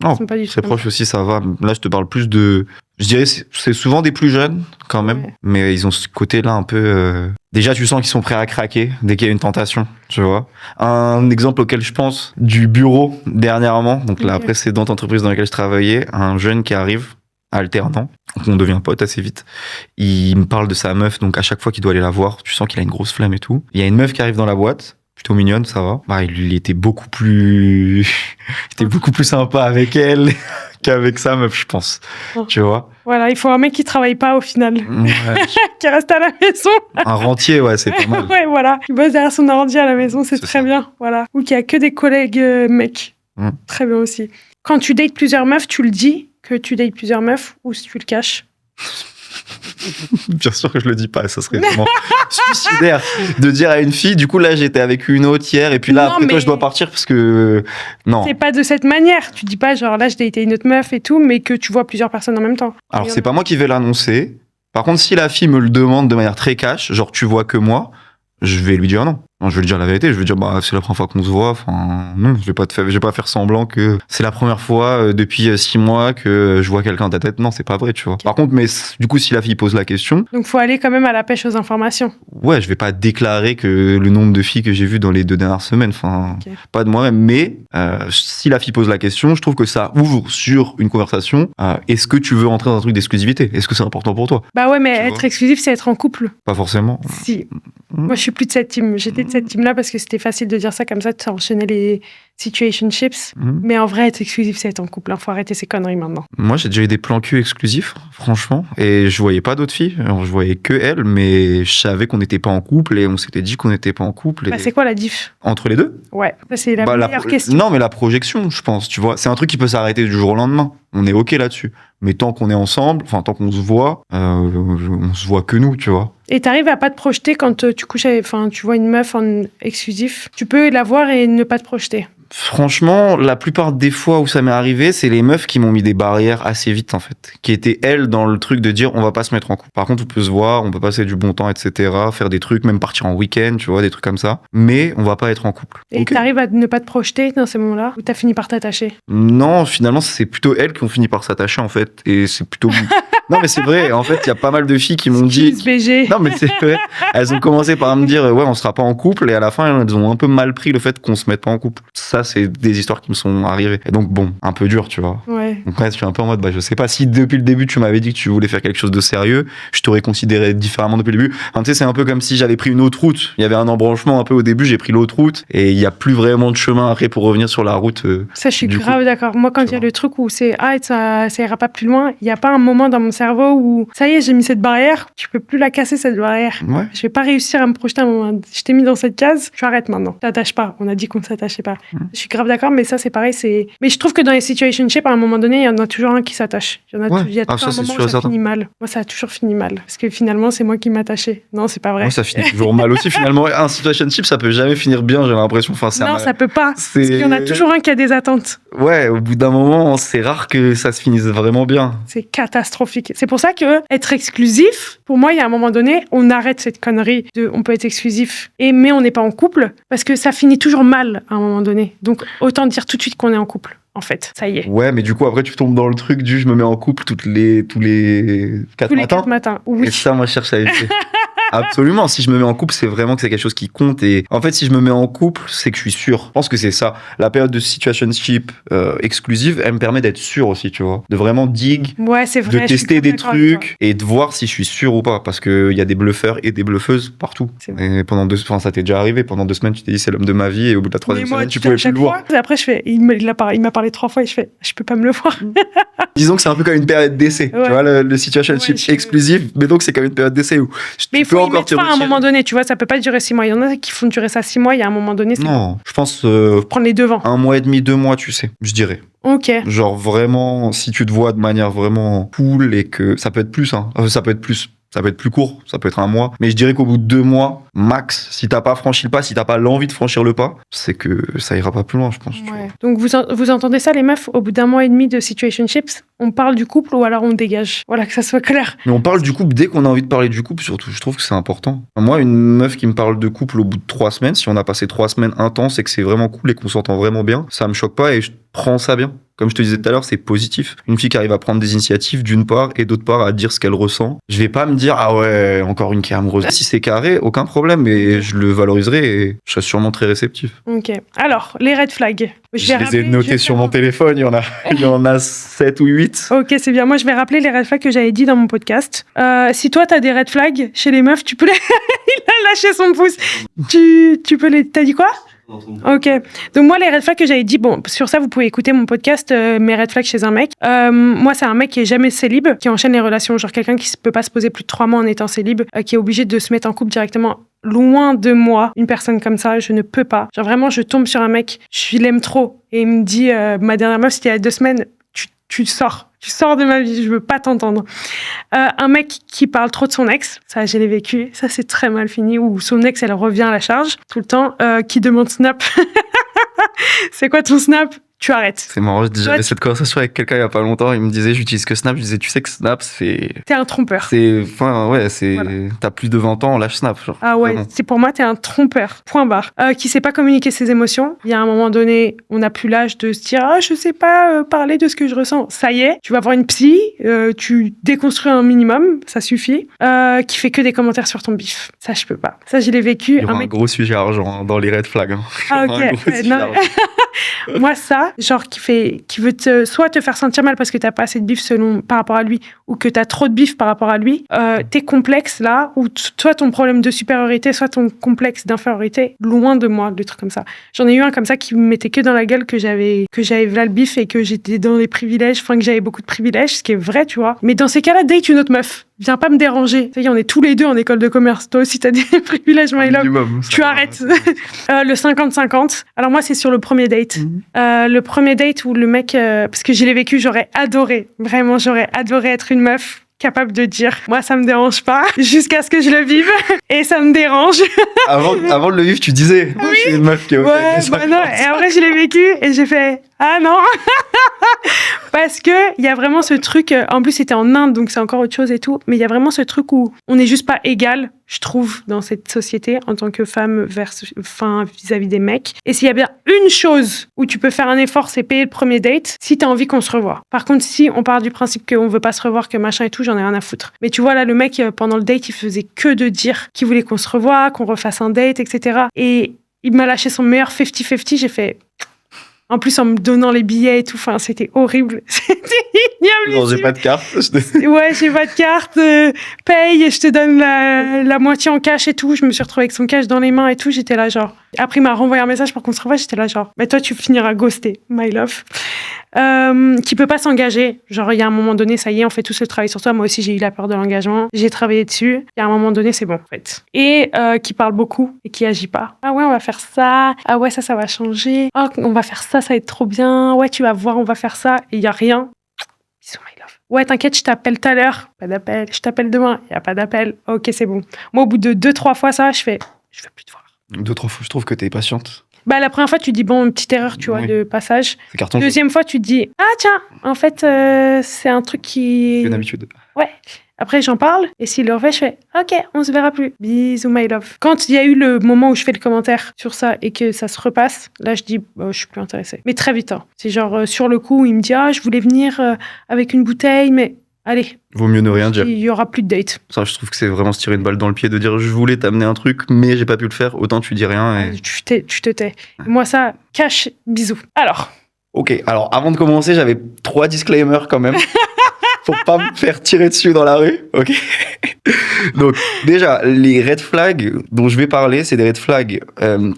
Non, très proche aussi, ça va. Là, je te parle plus de... Je dirais, c'est souvent des plus jeunes, quand même. Ouais. Mais ils ont ce côté-là un peu... Déjà, tu sens qu'ils sont prêts à craquer dès qu'il y a une tentation, tu vois. Un exemple auquel je pense, du bureau, dernièrement, donc la précédente entreprise dans laquelle je travaillais, un jeune qui arrive, alternant, donc on devient pote assez vite. Il me parle de sa meuf, donc à chaque fois qu'il doit aller la voir, tu sens qu'il a une grosse flemme et tout. Il y a une meuf qui arrive dans la boîte, plutôt mignonne, ça va. Bah, il était beaucoup plus sympa avec elle qu'avec sa meuf, je pense. Tu vois. Voilà, il faut un mec qui travaille pas au final. Ouais. Qui reste à la maison. Un rentier, ouais, c'est pas mal. Ouais, voilà. Qui bosse derrière son ordi à la maison, c'est très bien. Voilà. Ou qui a que des collègues mecs. Très bien aussi. Quand tu dates plusieurs meufs, tu le dis que tu dates plusieurs meufs ou si tu le caches? Bien sûr que je le dis pas, ça serait vraiment suicidaire de dire à une fille, du coup là j'étais avec une autre hier et puis là non, après toi je dois partir parce que non. C'est pas de cette manière, tu dis pas genre là j'ai daté une autre meuf et tout, mais que tu vois plusieurs personnes en même temps. Alors c'est pas moi qui vais l'annoncer, par contre si la fille me le demande de manière très cash, genre tu vois que moi, je vais lui dire non. Non, je vais lui dire la vérité, je vais dire bah c'est la première fois qu'on se voit, enfin non, je vais pas faire semblant que c'est la première fois depuis 6 mois que je vois quelqu'un de ta tête, non, c'est pas vrai, tu vois. Okay. Par contre, mais du coup si la fille pose la question, donc faut aller quand même à la pêche aux informations. Ouais, je vais pas déclarer que le nombre de filles que j'ai vues dans les 2 dernières semaines, enfin pas de moi-même, mais si la fille pose la question, je trouve que ça ouvre sur une conversation. Est-ce que tu veux rentrer dans un truc d'exclusivité? Est-ce que c'est important pour toi? Bah ouais, mais être exclusif, c'est être en couple. Pas forcément. Si. Moi, je suis plus de cette team. J'étais de cette team-là parce que c'était facile de dire ça comme ça, tu enchaînais les situationships. Mais en vrai, être exclusif, c'est être en couple. Faut arrêter ces conneries maintenant. Moi, j'ai déjà eu des plans cul exclusifs, franchement. Et je voyais pas d'autres filles. Alors, je voyais que elle, mais je savais qu'on n'était pas en couple et on s'était dit qu'on n'était pas en couple. Bah, c'est quoi la diff? Entre les deux? Ouais, ça, c'est la meilleure question. Non, mais la projection, je pense, tu vois. C'est un truc qui peut s'arrêter du jour au lendemain. On est OK là-dessus. Mais tant qu'on est ensemble, enfin, tant qu'on se voit, on se voit que nous, tu vois. Et t'arrives à pas te projeter quand tu couches, enfin, tu vois une meuf en exclusif. Tu peux la voir et ne pas te projeter. Franchement, la plupart des fois où ça m'est arrivé, c'est les meufs qui m'ont mis des barrières assez vite, en fait. Qui étaient, elles, dans le truc de dire, on va pas se mettre en couple. Par contre, on peut se voir, on peut passer du bon temps, etc. Faire des trucs, même partir en week-end, tu vois, des trucs comme ça. Mais on va pas être en couple. Et t'arrives à ne pas te projeter dans ces moments-là, où t'as fini par t'attacher? Non, finalement, c'est plutôt elles qui ont fini par s'attacher, en fait. Et c'est plutôt... Non, mais c'est vrai. En fait, il y a pas mal de filles qui m'ont dit... BG. Non, mais c'est vrai. Elles ont commencé par me dire, ouais, on sera pas en couple. Et à la fin, elles ont un peu mal pris le fait qu'on se mette pas en couple. Ça, c'est des histoires qui me sont arrivées. Et donc, bon, un peu dur, tu vois. Ouais. Donc, ouais, je suis un peu en mode, bah, je sais pas si depuis le début, tu m'avais dit que tu voulais faire quelque chose de sérieux, je t'aurais considéré différemment depuis le début. Enfin, tu sais, c'est un peu comme si j'avais pris une autre route. Il y avait un embranchement un peu au début, j'ai pris l'autre route. Et il y a plus vraiment de chemin après pour revenir sur la route. Ça, je suis grave d'accord. Moi, quand il y a le truc où c'est, ça ira pas plus loin, il y a pas un moment dans mon cerveau où, ça y est, j'ai mis cette barrière, tu peux plus la casser, cette barrière. Ouais. Je vais pas réussir à me projeter à un moment. Je t'ai mis dans cette case, tu arrêtes maintenant. T'attaches pas. On a dit qu'on s'attachait pas. Je suis grave d'accord, mais ça, c'est pareil, mais je trouve que dans les situationships, à un moment donné, il y en a toujours un qui s'attache. Il y a toujours un moment où ça finit mal. Moi, ça a toujours fini mal. Parce que finalement, c'est moi qui m'attachais. Non, c'est pas vrai. Moi, ça finit toujours mal aussi, finalement. Un situationship, ça peut jamais finir bien, j'ai l'impression. Enfin, non, ça peut pas. Parce qu'il y en a toujours un qui a des attentes. Ouais, au bout d'un moment, c'est rare que ça se finisse vraiment bien. C'est catastrophique. C'est pour ça que être exclusif, pour moi, il y a un moment donné, on arrête cette connerie de on peut être exclusif, mais on n'est pas en couple, parce que ça finit toujours mal à un moment donné. Donc, autant dire tout de suite qu'on est en couple. En fait, ça y est. Ouais, mais du coup, après, tu tombes dans le truc du je me mets en couple tous les 4 matins. Oui. Et ça, moi, je cherche à éviter. Absolument. Si je me mets en couple, c'est vraiment que c'est quelque chose qui compte. Et en fait, si je me mets en couple, c'est que je suis sûr. Je pense que c'est ça. La période de situationship exclusive, elle me permet d'être sûr aussi, tu vois. De vraiment dig, c'est vrai, de tester des trucs et de voir si je suis sûr ou pas. Parce qu'il y a des bluffeurs et des bluffeuses partout. Et pendant 2 semaines, ça t'est déjà arrivé. Pendant 2 semaines, tu t'es dit c'est l'homme de ma vie et au bout de la 3e semaine, tu pouvais plus le voir. Après, il m'a parlé 3 fois et je fais, je peux pas me le voir. Disons que c'est un peu comme une période d'essai. Tu vois, le situationship exclusive, mais donc c'est comme une période d'essai où mais il faut y mettre fin à un moment donné, tu vois, ça peut pas durer 6 mois. Il y en a qui font durer ça 6 mois, il y a un moment donné, c'est non, je pense prendre les devants. 1 mois et demi, 2 mois, tu sais, je dirais. Ok. Genre vraiment, si tu te vois de manière vraiment cool et que ça peut être plus, hein. Ça peut être plus. Ça peut être plus court, ça peut être 1 mois. Mais je dirais qu'au bout de 2 mois, max, si t'as pas franchi le pas, si t'as pas l'envie de franchir le pas, c'est que ça ira pas plus loin, je pense. Ouais. Donc vous entendez ça, les meufs, au bout d'1 mois et demi de situationships, on parle du couple ou alors on dégage. Voilà, que ça soit clair. Mais on parle du couple dès qu'on a envie de parler du couple, surtout. Je trouve que c'est important. Moi, une meuf qui me parle de couple au bout de 3 semaines, si on a passé 3 semaines intenses et que c'est vraiment cool et qu'on s'entend vraiment bien, ça me choque pas et je prends ça bien. Comme je te disais tout à l'heure, c'est positif. Une fille qui arrive à prendre des initiatives, d'une part, et d'autre part, à dire ce qu'elle ressent. Je vais pas me dire, ah ouais, encore une qui est amoureuse. Si c'est carré, aucun problème, mais je le valoriserai et je serai sûrement très réceptif. Ok. Alors, les red flags. Je les ai notés sur mon téléphone, il y en a 7 ou 8. Ok, c'est bien. Moi, je vais rappeler les red flags que j'avais dit dans mon podcast. Si toi, t'as des red flags chez les meufs, tu peux les... Il a lâché son pouce. Tu peux les... T'as dit quoi ? Ok. Donc moi, les red flags que j'avais dit, bon, sur ça, vous pouvez écouter mon podcast, mes red flags chez un mec. Moi, c'est un mec qui est jamais célib, qui enchaîne les relations, genre quelqu'un qui peut pas se poser plus de 3 mois en étant célib, qui est obligé de se mettre en couple directement. Loin de moi, une personne comme ça, je ne peux pas. Genre vraiment, je tombe sur un mec, je l'aime trop, et il me dit, ma dernière meuf, c'était il y a 2 semaines, tu sors de ma vie, je veux pas t'entendre. Un mec qui parle trop de son ex, ça je l'ai vécu, ça c'est très mal fini, où son ex elle revient à la charge tout le temps, qui demande Snap. C'est quoi ton Snap ? Tu arrêtes. C'est marrant, j'avais cette conversation avec quelqu'un il y a pas longtemps, il me disait j'utilise que Snap, je disais tu sais que Snap c'est... T'es un trompeur. Voilà. T'as plus de 20 ans, lâche Snap. Genre, ah ouais, c'est pour moi t'es un trompeur, point barre. Qui sait pas communiquer ses émotions. Il y a un moment donné, on n'a plus l'âge de se dire je sais pas parler de ce que je ressens. Ça y est, tu vas voir une psy, tu déconstruis un minimum, ça suffit, qui fait que des commentaires sur ton bif. Ça je peux pas. Ça je l'ai vécu. Il y aura un gros sujet argent dans les red flags. Ah ok. Moi ça, genre qui veut soit te faire sentir mal parce que t'as pas assez de bif par rapport à lui, ou que t'as trop de bif par rapport à lui, tes complexes là, ou soit ton problème de supériorité, soit ton complexe d'infériorité, loin de moi, des trucs comme ça. J'en ai eu un comme ça qui me mettait que dans la gueule que j'avais là le bif et que j'étais dans les privilèges, enfin que j'avais beaucoup de privilèges, ce qui est vrai, tu vois. Mais dans ces cas-là, date une autre meuf. Viens pas me déranger. Ça y est, on est tous les deux en école de commerce. Toi aussi, t'as des privilèges, my love. Tu arrêtes. Le 50-50. Alors moi, c'est sur le premier date. Le premier date où le mec... parce que je l'ai vécu, j'aurais adoré. Vraiment, j'aurais adoré être une meuf capable de dire moi ça me dérange pas jusqu'à ce que je le vive et ça me dérange. Avant de le vivre tu disais moi, oui. Je suis une meuf qui est ok. Ouais, non. Et après je l'ai vécu et j'ai fait ah non. Parce que il y a vraiment ce truc, en plus c'était en Inde donc c'est encore autre chose et tout, mais il y a vraiment ce truc où on n'est juste pas égal, je trouve, dans cette société en tant que femme vis-à-vis des mecs. Et s'il y a bien une chose où tu peux faire un effort, c'est payer le premier date si t'as envie qu'on se revoie. Par contre, si on part du principe qu'on veut pas se revoir, que machin et tout, j'en ai rien à foutre. Mais tu vois là, le mec pendant le date, il faisait que de dire qu'il voulait qu'on se revoie, qu'on refasse un date, etc. Et il m'a lâché son meilleur 50-50, j'ai fait... En plus, en me donnant les billets et tout, enfin, c'était horrible. C'était ignoble. Non, j'ai pas de carte. Ouais, j'ai pas de carte. Paye, je te donne la moitié en cash et tout. Je me suis retrouvée avec son cash dans les mains et tout. J'étais là, genre... Après, il m'a renvoyé un message pour qu'on se revoie. J'étais là, genre... Mais toi, tu finiras ghosté, my love. Qui peut pas s'engager. Genre, il y a un moment donné, ça y est, on fait tous le travail sur toi. Moi aussi, j'ai eu la peur de l'engagement. J'ai travaillé dessus. Il y a un moment donné, c'est bon, en fait. Et qui parle beaucoup et qui agit pas. Ah ouais, on va faire ça. Ah ouais, ça va changer. Ah, on va faire ça va être trop bien. Ouais, tu vas voir, on va faire ça. Et il y a rien. Bisous, my love. Ouais, t'inquiète, je t'appelle tout à l'heure. Pas d'appel. Je t'appelle demain. Il y a pas d'appel. Ok, c'est bon. Moi, au bout de 2-3 fois ça, je veux plus te voir. 2-3 fois, je trouve que t'es patiente. Bah, la première fois, tu dis, bon, une petite erreur, tu vois, de passage. C'est carton. Deuxième fois, tu te dis, ah, tiens, en fait, c'est un truc qui... C'est une habitude. Ouais. Après, j'en parle, et s'il le refait, je fais, ok, on se verra plus. Bisous, my love. Quand il y a eu le moment où je fais le commentaire sur ça et que ça se repasse, là, je dis, je suis plus intéressée. Mais très vite, hein. C'est genre, sur le coup, il me dit, je voulais venir avec une bouteille, mais allez. Vaut mieux ne rien dire. Il y aura plus de date. Ça, je trouve que c'est vraiment se tirer une balle dans le pied de dire je voulais t'amener un truc, mais j'ai pas pu le faire. Autant tu dis rien. Et... Tu te tais. Moi, ça, cache, bisous. Alors. Ok, alors avant de commencer, j'avais 3 disclaimers quand même. Pour pas me faire tirer dessus dans la rue, ok. Donc déjà, les red flags dont je vais parler, c'est des red flags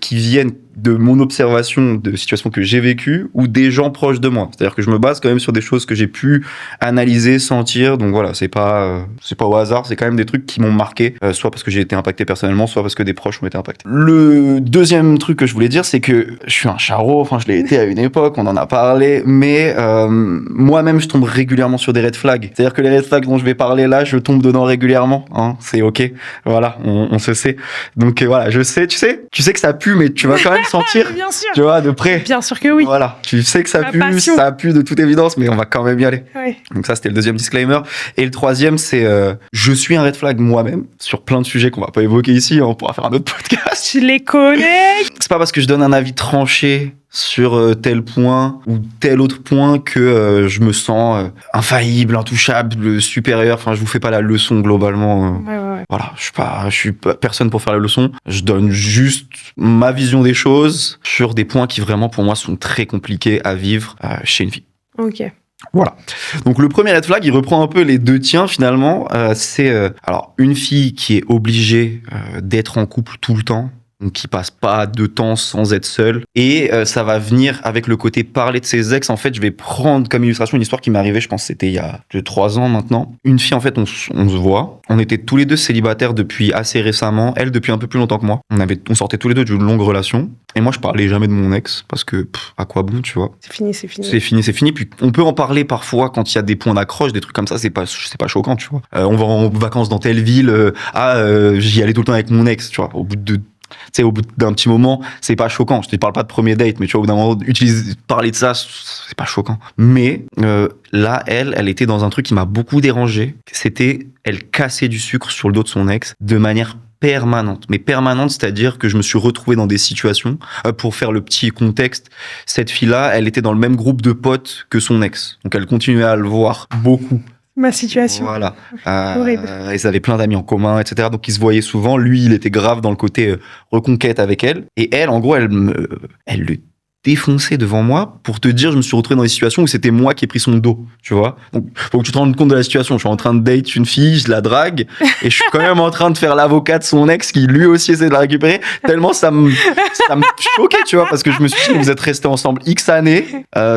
qui viennent de mon observation de situations que j'ai vécues ou des gens proches de moi. C'est-à-dire que je me base quand même sur des choses que j'ai pu analyser, sentir. Donc voilà, c'est pas au hasard, c'est quand même des trucs qui m'ont marqué, soit parce que j'ai été impacté personnellement, soit parce que des proches ont été impactés. Le deuxième truc que je voulais dire, c'est que je suis un charreau, enfin je l'ai été à une époque, on en a parlé, mais moi-même je tombe régulièrement sur des red flags. C'est-à-dire que les red flags dont je vais parler là, je tombe dedans régulièrement, hein, c'est ok. Voilà, on se sait. Donc voilà, je sais, tu sais que ça pue, mais tu vas quand même sentir, bien sûr. Tu vois, de près. Bien sûr que oui. Voilà, tu sais que ça pue de toute évidence, mais on va quand même y aller. Ouais. Donc ça, c'était le deuxième disclaimer. Et le troisième, c'est je suis un red flag moi-même sur plein de sujets qu'on va pas évoquer ici, on pourra faire un autre podcast. Tu les connais. C'est pas parce que je donne un avis tranché sur tel point ou tel autre point que je me sens infaillible, intouchable, supérieur. Enfin, je vous fais pas la leçon globalement. Ouais. Voilà, je suis pas personne pour faire la leçon. Je donne juste ma vision des choses sur des points qui vraiment pour moi sont très compliqués à vivre chez une fille. Ok. Voilà. Donc le premier red flag, il reprend un peu les deux tiens finalement. C'est alors une fille qui est obligée d'être en couple tout le temps. Donc qui passe pas de temps sans être seule. Et ça va venir avec le côté parler de ses ex. En fait, je vais prendre comme illustration une histoire qui m'est arrivée, je pense que c'était il y a 3 ans maintenant. Une fille, en fait, on se voit. On était tous les deux célibataires depuis assez récemment. Elle, depuis un peu plus longtemps que moi. On sortait tous les deux d'une longue relation. Et moi, je parlais jamais de mon ex parce que, à quoi bon, tu vois. C'est fini. Puis on peut en parler parfois quand il y a des points d'accroche, des trucs comme ça. C'est pas choquant, tu vois. On va en vacances dans telle ville. J'y allais tout le temps avec mon ex, tu vois. Au bout d'un petit moment, c'est pas choquant. Je te parle pas de premier date, mais tu vois, au bout d'un moment, parler de ça, c'est pas choquant. Mais là, elle était dans un truc qui m'a beaucoup dérangé. C'était, elle cassait du sucre sur le dos de son ex de manière permanente. Mais permanente, c'est-à-dire que je me suis retrouvé dans des situations, pour faire le petit contexte, cette fille-là, elle était dans le même groupe de potes que son ex. Donc elle continuait à le voir beaucoup. Ma situation. Voilà. Horrible. Ils avaient plein d'amis en commun, etc. Donc ils se voyaient souvent. Lui, il était grave dans le côté reconquête avec elle. Et elle, en gros, elle le défonçait devant moi pour te dire, je me suis retrouvé dans des situations où c'était moi qui ai pris son dos, tu vois. Donc, faut que tu te rendes compte de la situation. Je suis en train de date une fille, je la drague, et je suis quand même en train de faire l'avocat de son ex qui lui aussi essaie de la récupérer. Tellement ça me choquait, tu vois, parce que je me suis dit, vous êtes restés ensemble X années,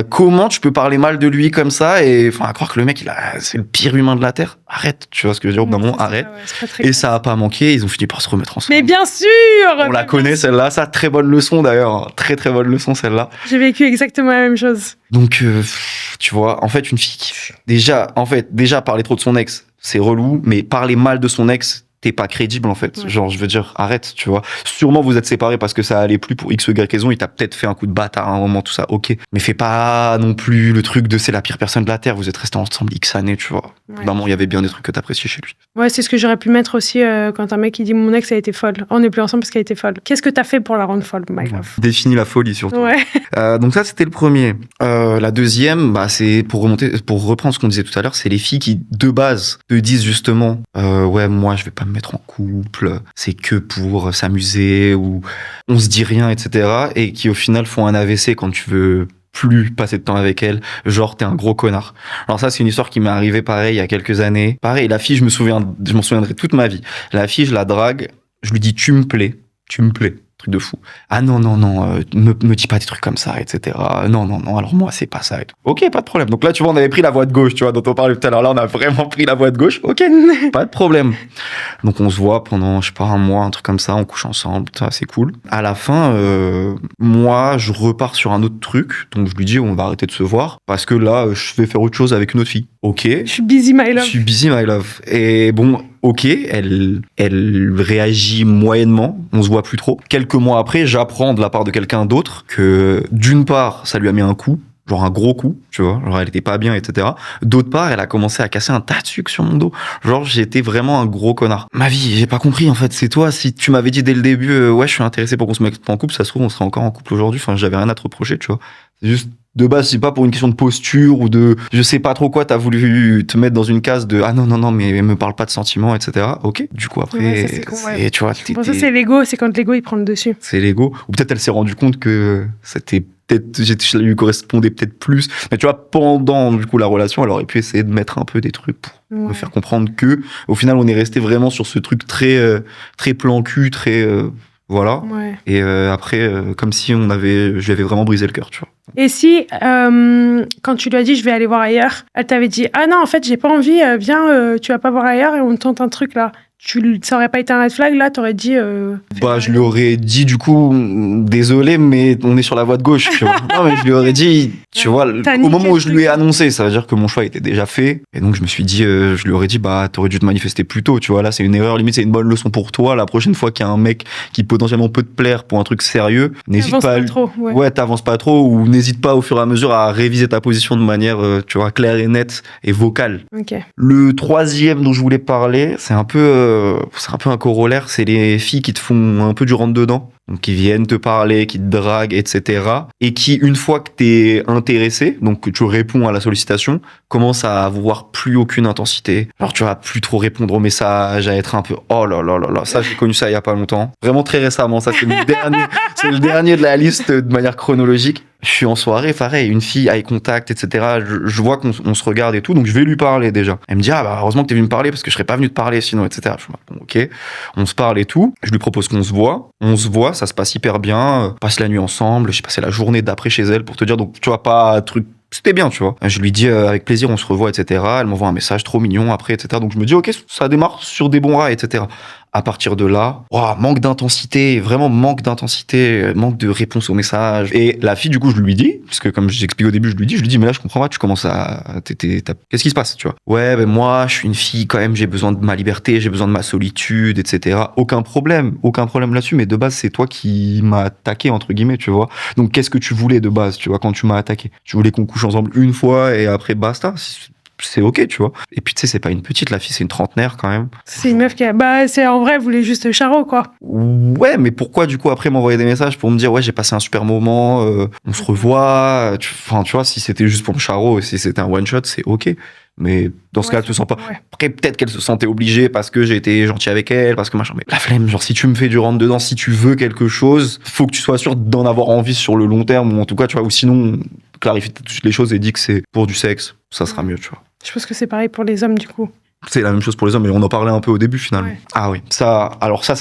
comment tu peux parler mal de lui comme ça, et enfin, à croire que le mec, c'est le pire humain de la Terre. Arrête, tu vois ce que je veux dire, au bout d'un moment, arrête. Et ça a pas manqué, ils ont fini par se remettre ensemble. Mais bien sûr! On la connaît, celle-là, ça, très bonne leçon d'ailleurs, très très bonne leçon celle-là. J'ai vécu exactement la même chose. Donc, tu vois, en fait, une fille qui... Déjà, parler trop de son ex, c'est relou, mais parler mal de son ex, t'es pas crédible, en fait. Ouais. Genre, je veux dire, arrête, tu vois. Sûrement, vous êtes séparés parce que ça allait plus pour X ou Y raison, il t'a peut-être fait un coup de bâtard à un moment, tout ça, ok. Mais fais pas non plus le truc de c'est la pire personne de la Terre, vous êtes restés ensemble X années, tu vois. Ouais. Maman, il y avait bien des trucs que t'appréciais chez lui. Ouais, c'est ce que j'aurais pu mettre aussi quand un mec il dit mon ex a été folle. On n'est plus ensemble parce qu'elle a été folle. Qu'est-ce que t'as fait pour la rendre folle, my love? Définis la folie, surtout. Ouais. Donc ça, c'était le premier. La deuxième, c'est pour reprendre ce qu'on disait tout à l'heure, c'est les filles qui, de base, te disent justement, ouais, moi, je vais pas me mettre en couple, c'est que pour s'amuser, ou on se dit rien, etc. Et qui, au final, font un AVC quand tu veux plus passer de temps avec elle, genre t'es un gros connard. Alors ça, c'est une histoire qui m'est arrivée pareil il y a quelques années. Pareil, la fille, je m'en souviendrai toute ma vie. La fille, je la drague, je lui dis tu me plais. Truc de fou. Ah non, me dis pas des trucs comme ça, etc. Non, alors moi, c'est pas ça et tout. Ok, pas de problème. Donc là, tu vois, on avait pris la voie de gauche, tu vois, dont on parlait tout à l'heure. Là, on a vraiment pris la voie de gauche. Ok, pas de problème. Donc on se voit pendant, je sais pas, un mois, un truc comme ça, on couche ensemble, ça, c'est cool. À la fin, moi, je repars sur un autre truc, donc je lui dis, on va arrêter de se voir, parce que là, je vais faire autre chose avec une autre fille. Ok. Je suis busy, my love. Et bon, ok, elle réagit moyennement, on se voit plus trop. Quelques mois après, j'apprends de la part de quelqu'un d'autre que, d'une part, ça lui a mis un coup, genre un gros coup, tu vois, genre elle était pas bien, etc. D'autre part, elle a commencé à casser un tas de sucre sur mon dos. Genre, j'étais vraiment un gros connard. Ma vie, j'ai pas compris, en fait, c'est toi, si tu m'avais dit dès le début, ouais, je suis intéressé pour qu'on se mette en couple, ça se trouve, on serait encore en couple aujourd'hui, enfin, j'avais rien à te reprocher, tu vois. C'est juste, de base, c'est pas pour une question de posture ou de je sais pas trop quoi, t'as voulu te mettre dans une case de ah non, mais me parle pas de sentiments, etc. Ok, du coup, après, tu vois. Pour ça, c'est l'ego, c'est quand l'ego il prend le dessus. C'est l'ego. Ou peut-être elle s'est rendue compte que c'était je lui correspondais peut-être plus. Mais tu vois, pendant du coup la relation, elle aurait pu essayer de mettre un peu des trucs pour me faire comprendre que, au final, on est resté vraiment sur ce truc très plan cul, très voilà. Ouais. Et après, comme si je lui avais vraiment brisé le cœur, tu vois. Et si, quand tu lui as dit je vais aller voir ailleurs, elle t'avait dit ah non, en fait, j'ai pas envie, viens, tu vas pas voir ailleurs et on tente un truc là. Ça aurait pas été un red flag, là, t'aurais dit... je lui aurais dit, du coup, désolé, mais on est sur la voie de gauche, tu vois. Non, mais je lui aurais dit, tu vois, au moment où je lui ai annoncé, ça veut dire que mon choix était déjà fait. Et donc, je me suis dit, je lui aurais dit, t'aurais dû te manifester plus tôt, tu vois. Là, c'est une erreur, limite, c'est une bonne leçon pour toi. La prochaine fois qu'il y a un mec qui potentiellement peut te plaire pour un truc sérieux, n'hésite pas trop. T'avances pas trop, ou n'hésite pas au fur et à mesure à réviser ta position de manière, tu vois, claire et nette et vocale. Okay. Le troisième dont je voulais parler, c'est un peu un corollaire, c'est les filles qui te font un peu du rentre-dedans, donc qui viennent te parler, qui te draguent, etc. Et qui, une fois que t'es intéressé, donc que tu réponds à la sollicitation, commencent à avoir plus aucune intensité. Alors tu vas plus trop répondre aux messages, à être un peu oh là là là là. Ça, j'ai connu ça il y a pas longtemps, vraiment très récemment. Ça, c'est le dernier de la liste de manière chronologique. Je suis en soirée, pareil, une fille, eye contact, etc. Je vois qu'on se regarde et tout, donc je vais lui parler déjà. Elle me dit, heureusement que t'es venu me parler parce que je serais pas venu te parler sinon, etc. Je suis bon, ok. On se parle et tout. Je lui propose qu'on se voit. On se voit, ça se passe hyper bien. On passe la nuit ensemble. J'ai passé la journée d'après chez elle pour te dire, donc tu vois, pas truc. C'était bien, tu vois. Je lui dis avec plaisir, on se revoit, etc. Elle m'envoie un message trop mignon après, etc. Donc je me dis, ok, ça démarre sur des bons rails, etc. À partir de là, manque d'intensité, vraiment manque d'intensité, manque de réponse aux messages. Et la fille, du coup, je lui dis, parce que comme j'explique au début, je lui dis, mais là, je comprends pas, tu commences à... Qu'est-ce qui se passe, tu vois? Ouais, moi, je suis une fille, quand même, j'ai besoin de ma liberté, j'ai besoin de ma solitude, etc. Aucun problème là-dessus, mais de base, c'est toi qui m'as attaqué, entre guillemets, tu vois. Donc, qu'est-ce que tu voulais de base, tu vois, quand tu m'as attaqué? Tu voulais qu'on couche ensemble une fois et après, basta. C'est ok, tu vois. Et puis, tu sais, c'est pas une petite, la fille, c'est une trentenaire, quand même. C'est une meuf qui c'est en vrai, elle voulait juste charo, quoi. Ouais, mais pourquoi, du coup, après m'envoyer des messages pour me dire, ouais, j'ai passé un super moment, on se revoit. Tu vois, si c'était juste pour me charo et si c'était un one shot, c'est ok. Mais dans ce cas, elle te sent pas. Ouais. Après, peut-être qu'elle se sentait obligée parce que j'ai été gentil avec elle, parce que machin. Mais la flemme, genre, si tu me fais du rentre dedans, si tu veux quelque chose, faut que tu sois sûr d'en avoir envie sur le long terme, ou en tout cas, tu vois, ou sinon, clarifie toutes les choses et dis que c'est pour du sexe, ça sera mieux, tu vois. Je pense que c'est pareil pour les hommes, du coup. C'est la même chose pour les hommes, mais on en parlait un peu au début, finalement. Ouais. Ah oui. Ça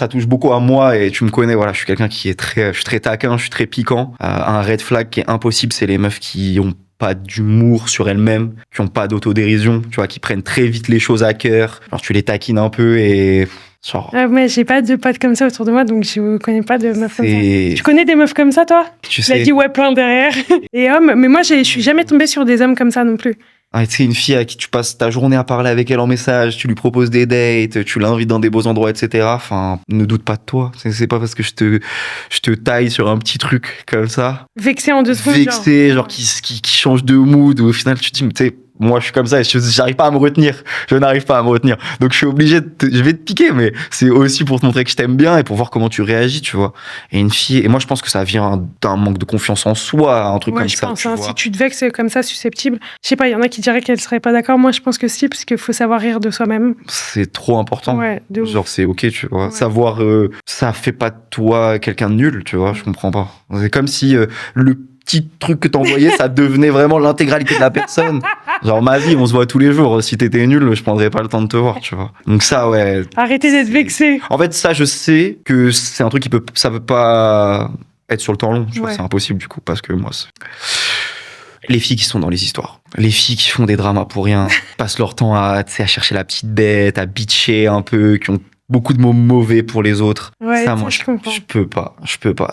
touche beaucoup à moi, et tu me connais, voilà, je suis quelqu'un qui je suis très taquin, je suis très piquant. Un red flag qui est impossible, c'est les meufs qui ont pas d'humour sur elles-mêmes, qui ont pas d'autodérision, tu vois, qui prennent très vite les choses à cœur. Alors tu les taquines un peu et genre... mais j'ai pas de potes comme ça autour de moi, donc je connais pas de meufs comme ça. Tu connais des meufs comme ça, toi? Tu sais. Il a dit ouais, plein derrière. Et hommes, mais moi je suis jamais tombée sur des hommes comme ça non plus. Tu sais, une fille à qui tu passes ta journée à parler avec elle en message, tu lui proposes des dates, tu l'invites dans des beaux endroits, etc. Enfin, ne doute pas de toi. C'est pas parce que je te taille sur un petit truc comme ça. Vexé en 2 secondes. Vexé, genre qui change de mood, où au final tu te dis, mais tu sais, moi je suis comme ça et j'arrive pas à me retenir. Je n'arrive pas à me retenir. Donc je suis obligé je vais te piquer, mais c'est aussi pour te montrer que je t'aime bien et pour voir comment tu réagis, tu vois. Et une fille, et moi je pense que ça vient d'un manque de confiance en soi, un truc comme ça. Je pense, si tu te vexes comme ça, susceptible, je sais pas, il y en a qui diraient qu'elles seraient pas d'accord. Moi je pense que si, parce qu'il faut savoir rire de soi-même. C'est trop important. Ouais, genre c'est ok, tu vois. Ouais. Savoir, ça fait pas de toi quelqu'un de nul, tu vois, je comprends pas. C'est comme si le petit truc que t'envoyais, ça devenait vraiment l'intégralité de la personne. Genre, ma vie, on se voit tous les jours. Si t'étais nul, je prendrais pas le temps de te voir, tu vois. Donc ça, ouais. Arrêtez d'être vexé. En fait, ça, je sais que c'est un truc ça peut pas être sur le temps long. Tu vois, c'est impossible, du coup, parce que moi, les filles qui sont dans les histoires. Les filles qui font des dramas pour rien, passent leur temps à chercher la petite bête, à bitcher un peu, qui ont beaucoup de mots mauvais pour les autres. Ouais, ça, moi, je peux pas.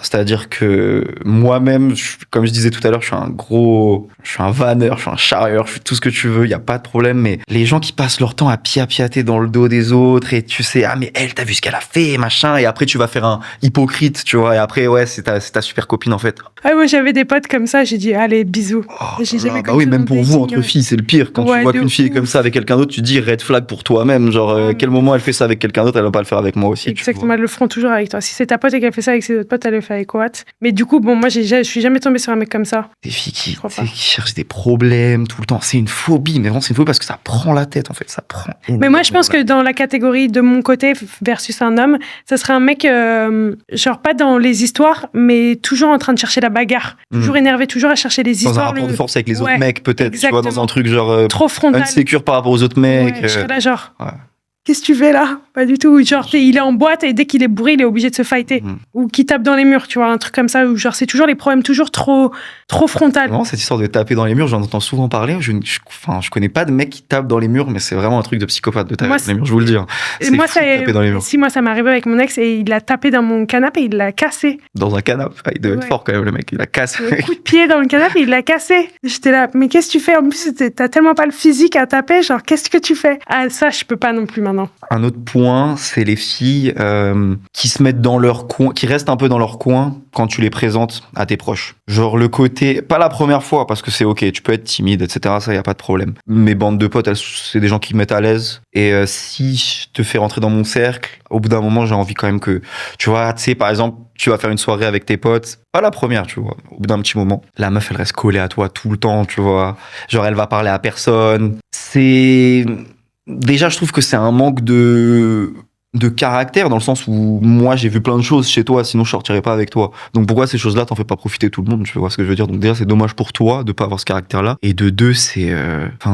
C'est-à-dire que moi-même, comme je disais tout à l'heure, je suis un vanneur, je suis un charrieur, je suis tout ce que tu veux, il y a pas de problème. Mais les gens qui passent leur temps à piapiater dans le dos des autres et tu sais, ah mais elle, t'as vu ce qu'elle a fait, machin, et après tu vas faire un hypocrite, tu vois, et après ouais, c'est ta super copine en fait. Ah moi j'avais des potes comme ça, j'ai dit allez bisous. J'ai jamais oui, même pour vous entre filles, c'est le pire. Quand tu vois qu'une fille est comme ça avec quelqu'un d'autre, tu dis red flag pour toi-même. Genre quel moment elle fait ça avec quelqu'un d'autre, elles vont pas le faire avec moi aussi. Exactement, elles le feront toujours avec toi. Si c'est ta pote et qu'elle fait ça avec ses autres potes, elle le fait avec Watt. Mais du coup, bon, moi, je suis jamais tombée sur un mec comme ça. Des filles qui cherchent des problèmes tout le temps. C'est une phobie, mais vraiment, c'est une phobie parce que ça prend la tête, en fait. Ça prend. Mais moi, je pense que dans la catégorie de mon côté versus un homme, ça serait un mec, genre pas dans les histoires, mais toujours en train de chercher la bagarre. Toujours énervé, toujours à chercher les histoires. Dans un rapport de force avec les autres mecs, peut-être. Exactement. Tu vois, dans un truc genre. trop frontal. Insécure par rapport aux autres mecs. Je serais là, genre. Ouais. Qu'est-ce que tu fais là? Pas du tout. Genre, il est en boîte et dès qu'il est bourré, il est obligé de se fighter. Ou qu'il tape dans les murs, tu vois, un truc comme ça. Où genre, c'est toujours les problèmes, toujours trop frontal. Vraiment, cette histoire de taper dans les murs, j'en entends souvent parler. Je connais pas de mec qui tape dans les murs, mais c'est vraiment un truc de psychopathe de taper dans les murs, je vous le dis. Moi, taper dans les murs. Si, moi, ça m'est arrivé avec mon ex et il a tapé dans mon canapé et il l'a cassé. Dans un canapé? Il devait être fort quand même, le mec. Il l'a cassé. Un coup de pied dans le canapé et il l'a cassé. J'étais là, mais qu'est-ce que tu fais? En plus, t'as tellement pas le physique à taper. Genre, qu'est-ce que tu fais? Ah, ça, je peux pas non plus maintenant. Un autre point, c'est les filles qui se mettent dans leur coin, qui restent un peu dans leur coin quand tu les présentes à tes proches. Genre le côté, pas la première fois, parce que c'est ok, tu peux être timide, etc., ça, y a pas de problème. Mes bandes de potes, c'est des gens qui me mettent à l'aise. Et si je te fais rentrer dans mon cercle, au bout d'un moment, j'ai envie quand même que, tu vois, tu sais, par exemple, tu vas faire une soirée avec tes potes, pas la première, tu vois, au bout d'un petit moment, la meuf, elle reste collée à toi tout le temps, tu vois. Genre, elle va parler à personne. Déjà, je trouve que c'est un manque de caractère, dans le sens où moi j'ai vu plein de choses chez toi, sinon je sortirais pas avec toi. Donc pourquoi ces choses-là t'en fais pas profiter tout le monde, tu vois ce que je veux dire? Donc déjà c'est dommage pour toi de pas avoir ce caractère-là. Et de deux, c'est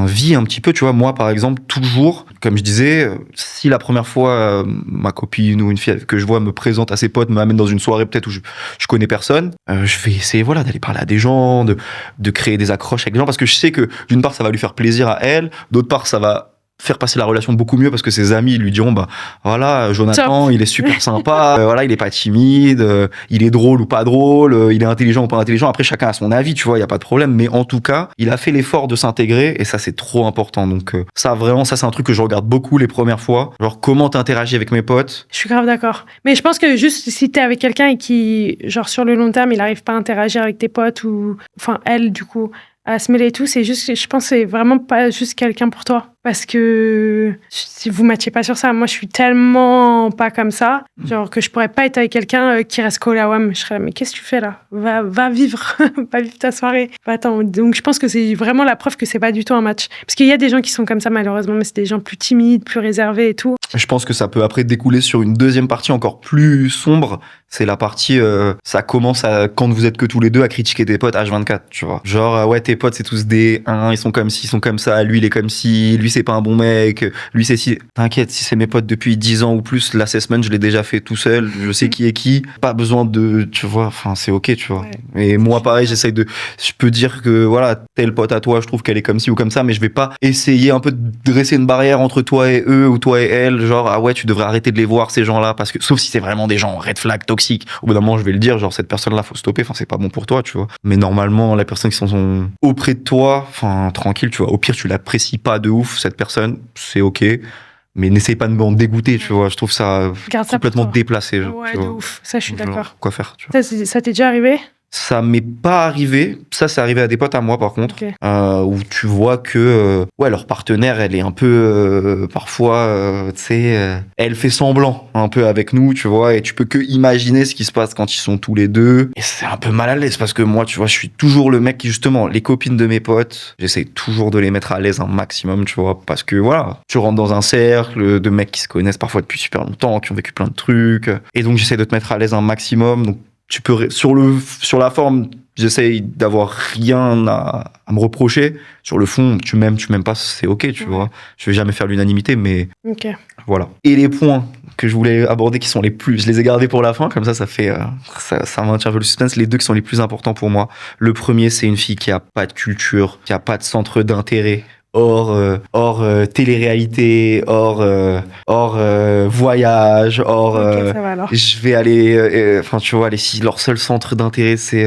vis un petit peu, tu vois. Moi par exemple, toujours, comme je disais, si la première fois ma copine ou une fille que je vois me présente à ses potes, m'amène dans une soirée peut-être où je connais personne, je vais essayer d'aller parler à des gens, de créer des accroches avec des gens, parce que je sais que d'une part ça va lui faire plaisir à elle, d'autre part ça va faire passer la relation beaucoup mieux, parce que ses amis lui diront voilà, Jonathan, top. Il est super sympa, voilà, il est pas timide, il est drôle ou pas drôle, il est intelligent ou pas intelligent. Après chacun a son avis, tu vois, il y a pas de problème, mais en tout cas il a fait l'effort de s'intégrer, et ça c'est trop important. Donc ça c'est un truc que je regarde beaucoup les premières fois, genre comment t'interagis avec mes potes. Je suis grave d'accord, mais je pense que juste si t'es avec quelqu'un et qui genre sur le long terme il arrive pas à interagir avec tes potes, ou enfin elle du coup à se mêler et tout, c'est juste, je pense que c'est vraiment pas juste quelqu'un pour toi. Parce que si vous matchez pas sur ça, moi je suis tellement pas comme ça, genre que je pourrais pas être avec quelqu'un qui reste collé à WAM. Je serais là, mais qu'est-ce que tu fais là? Va vivre, va vivre ta soirée. Attends, donc je pense que c'est vraiment la preuve que c'est pas du tout un match. Parce qu'il y a des gens qui sont comme ça malheureusement, mais c'est des gens plus timides, plus réservés et tout. Je pense que ça peut après découler sur une deuxième partie encore plus sombre. C'est la partie, ça commence quand vous êtes que tous les deux à critiquer tes potes H24, tu vois. Genre, ouais, tes potes c'est tous des ils sont comme ci, ils sont comme ça, lui il est comme ci, lui c'est pas un bon mec, lui c'est si. T'inquiète, si c'est mes potes depuis 10 ans ou plus, l'assessment je l'ai déjà fait tout seul, je sais qui est qui, pas besoin tu vois, enfin c'est ok, tu vois. Ouais. Et moi pareil, je peux dire que voilà, tel pote à toi, je trouve qu'elle est comme ci ou comme ça, mais je vais pas essayer un peu de dresser une barrière entre toi et eux ou toi et elle, genre ah ouais, tu devrais arrêter de les voir ces gens-là, parce que sauf si c'est vraiment des gens red flag toxiques, au bout d'un moment je vais le dire, genre cette personne-là faut stopper, enfin c'est pas bon pour toi, tu vois. Mais normalement les personnes qui sont auprès de toi, enfin tranquille, tu vois, au pire tu l'apprécies pas de ouf cette personne, c'est ok, mais n'essaye pas de m'en dégoûter, tu vois, je trouve ça complètement déplacé. Ouais, de ouf, ça je suis d'accord. Quoi faire, tu vois. Ça t'est déjà arrivé? Ça m'est pas arrivé. Ça, c'est arrivé à des potes à moi, par contre, okay. Où tu vois que leur partenaire, elle est un peu parfois, tu sais, elle fait semblant un peu avec nous, tu vois, et tu peux que imaginer ce qui se passe quand ils sont tous les deux. Et c'est un peu mal à l'aise parce que moi, tu vois, je suis toujours le mec qui, justement, les copines de mes potes, j'essaie toujours de les mettre à l'aise un maximum, tu vois, parce que voilà, tu rentres dans un cercle de mecs qui se connaissent parfois depuis super longtemps, qui ont vécu plein de trucs, et donc j'essaie de te mettre à l'aise un maximum. Donc tu peux, sur la forme, j'essaye d'avoir rien à me reprocher. Sur le fond, tu m'aimes pas, c'est ok, tu vois. Je vais jamais faire l'unanimité, mais voilà. Et les points que je voulais aborder qui sont les plus, je les ai gardés pour la fin, comme ça fait, ça maintient un peu le suspense. Les deux qui sont les plus importants pour moi. Le premier, c'est une fille qui a pas de culture, qui a pas de centre d'intérêt. Hors télé-réalité, hors voyage, je vais aller, enfin tu vois, leur seul centre d'intérêt c'est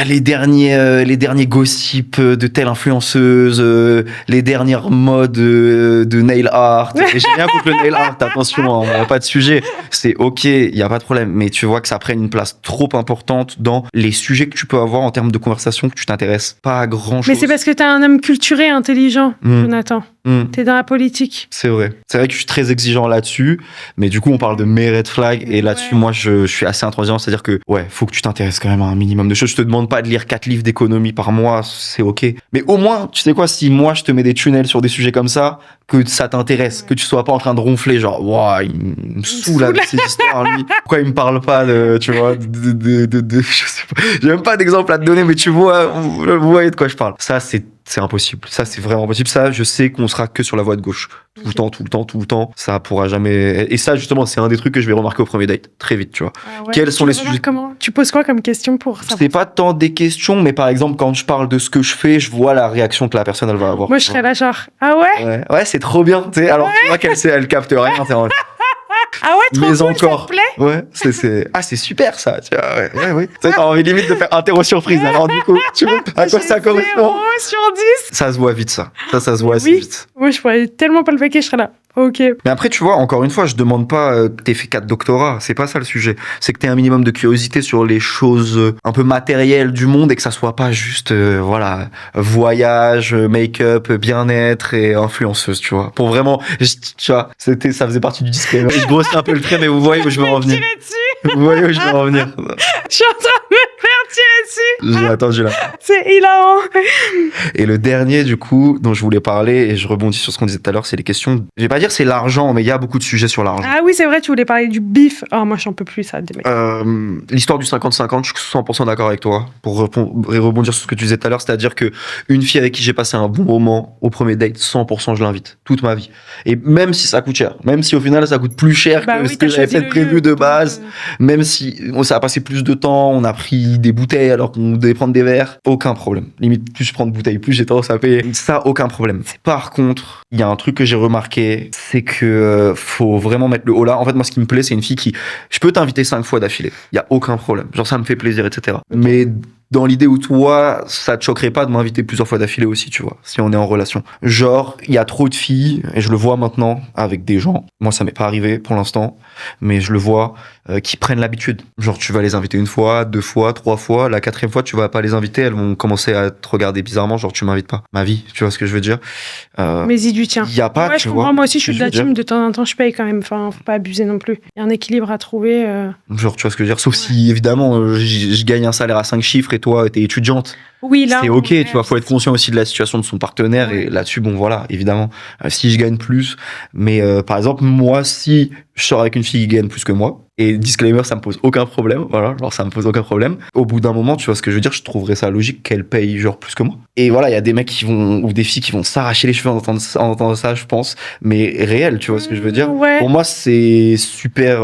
les derniers gossips de telle influenceuse, les dernières modes de nail art. Et j'ai rien contre le nail art, attention, hein, pas de sujet, c'est ok, il y a pas de problème, mais tu vois que ça prenne une place trop importante dans les sujets que tu peux avoir en termes de conversation, que tu t'intéresses pas à grand chose. Mais c'est parce que t'es un homme culturé, intelligent. Jonathan. T'es dans la politique. C'est vrai que je suis très exigeant là-dessus, mais du coup on parle de mes red flags et là-dessus moi je suis assez intransigeant, c'est-à-dire que faut que tu t'intéresses quand même à un minimum de choses. Je te demande pas de lire 4 livres d'économie par mois, c'est ok, mais au moins tu sais quoi, si moi je te mets des tunnels sur des sujets comme ça, que ça t'intéresse, que tu sois pas en train de ronfler genre waouh, il me saoule avec ces histoires lui, pourquoi il me parle pas de, tu vois, de je sais pas, j'ai même pas d'exemple à te donner, mais tu vois, vous voyez de quoi je parle. Ça c'est impossible. Ça, c'est vraiment impossible. Ça, je sais qu'on sera que sur la voie de gauche. Tout le temps. Ça pourra jamais... Et ça, justement, c'est un des trucs que je vais remarquer au premier date. Très vite, tu vois. Quels sont les sujets... Comment tu poses quoi comme question pour savoir? C'est pas tant des questions, mais par exemple, quand je parle de ce que je fais, je vois la réaction que la personne, elle va avoir. Moi, je serais là genre, ah ouais? Ouais, c'est trop bien. Tu sais, alors, tu vois qu'elle sait, elle capte rien. Ah ouais, trop mais cool, encore, ça te plaît? Ouais, c'est super ça. Tu vois, ouais. Tu sais, t'as envie limite de faire interro surprise. Alors du coup, tu vois à quoi ça correspond? 0 sur 10. Ça se voit vite ça. Ça se voit assez vite. Oui, je pourrais tellement pas le paquet, je serais là. Ok. Mais après, tu vois, encore une fois, je demande pas que t'aies fait 4 doctorats. C'est pas ça le sujet. C'est que t'aies un minimum de curiosité sur les choses un peu matérielles du monde et que ça soit pas juste, voyage, make-up, bien-être et influenceuse, tu vois. Pour vraiment, tu vois, ça faisait partie du disclaimer. Je grossis un peu le trait, mais vous voyez où je veux en venir. Vous voyez où je veux en venir. Je suis en train de me faire tirer dessus. Attends, j'ai là. C'est hilarant. Et le dernier, du coup, dont je voulais parler, et je rebondis sur ce qu'on disait tout à l'heure, c'est les questions. Je vais pas dire c'est l'argent, mais il y a beaucoup de sujets sur l'argent. Ah oui, c'est vrai, tu voulais parler du bif. Oh, moi, j'en peux plus, ça, des mecs. L'histoire du 50-50, je suis 100% d'accord avec toi. Pour rebondir sur ce que tu disais tout à l'heure, c'est-à-dire que une fille avec qui j'ai passé un bon moment au premier date, 100% je l'invite. Toute ma vie. Et même si ça coûte cher, même si au final ça coûte plus cher que ce que j'avais peut-être prévu de base, même si ça a passé plus de temps, on a pris des bouteilles alors qu'on devait prendre des verres, aucun problème. Limite, plus je prends de bouteilles, plus j'ai tendance à payer. Ça, aucun problème. Par contre, il y a un truc que j'ai remarqué, c'est que faut vraiment mettre le haut là. En fait, moi, ce qui me plaît, c'est une fille qui... Je peux t'inviter 5 fois d'affilée. Il y a aucun problème. Genre, ça me fait plaisir, etc. Mais dans l'idée où toi, ça te choquerait pas de m'inviter plusieurs fois d'affilée aussi, tu vois, si on est en relation. Genre, il y a trop de filles, et je le vois maintenant avec des gens, moi ça m'est pas arrivé pour l'instant, mais je le vois, qui prennent l'habitude. Genre, tu vas les inviter 1 fois, 2 fois, 3 fois, la 4e fois, tu vas pas les inviter, elles vont commencer à te regarder bizarrement, genre, tu m'invites pas. Ma vie, tu vois ce que je veux dire? Mais y du tien. Il y a pas, ouais, tu je vois. Comprends, moi aussi, je suis de la team, de temps en temps, je paye quand même. Enfin, faut pas abuser non plus. Il y a un équilibre à trouver. Genre, tu vois ce que je veux dire? Sauf si, évidemment, je gagne un salaire à 5 chiffres et toi, t'es étudiante. Oui, là. C'est ok, tu vois, faut être conscient aussi de la situation de son partenaire, ouais. Et là-dessus, bon, voilà, évidemment, si je gagne plus, mais par exemple, moi, si je sors avec une fille qui gagne plus que moi, et disclaimer, ça me pose aucun problème, voilà, genre ça me pose aucun problème. Au bout d'un moment, tu vois ce que je veux dire, je trouverais ça logique qu'elle paye genre plus que moi. Et voilà, il y a des mecs qui vont, ou des filles qui vont s'arracher les cheveux en entendant ça, je pense, mais réel, tu vois ce que je veux dire. Ouais. Pour moi, c'est super,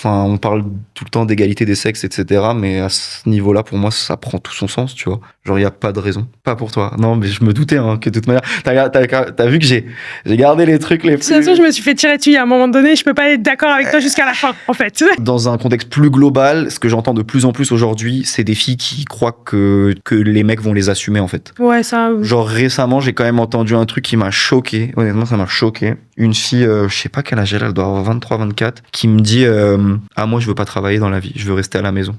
on parle tout le temps d'égalité des sexes, etc., mais à ce niveau-là, pour moi, ça prend tout son sens, tu vois. Genre, il n'y a pas de raison. Pas pour toi. Non, mais je me doutais, que de toute manière, t'as vu que j'ai gardé les trucs les plus... De toute façon, je me suis fait tirer dessus à un moment donné, je peux pas être d'accord avec toi jusqu'à la fin, en fait. Dans un contexte plus global, ce que j'entends de plus en plus aujourd'hui, c'est des filles qui croient que les mecs vont les assumer, en fait. Ouais, ça... Genre, récemment, j'ai quand même entendu un truc qui m'a choqué. Honnêtement, ça m'a choqué. Une fille, je sais pas quel âge elle doit avoir 23, 24, qui me dit, moi, je veux pas travailler dans la vie, je veux rester à la maison.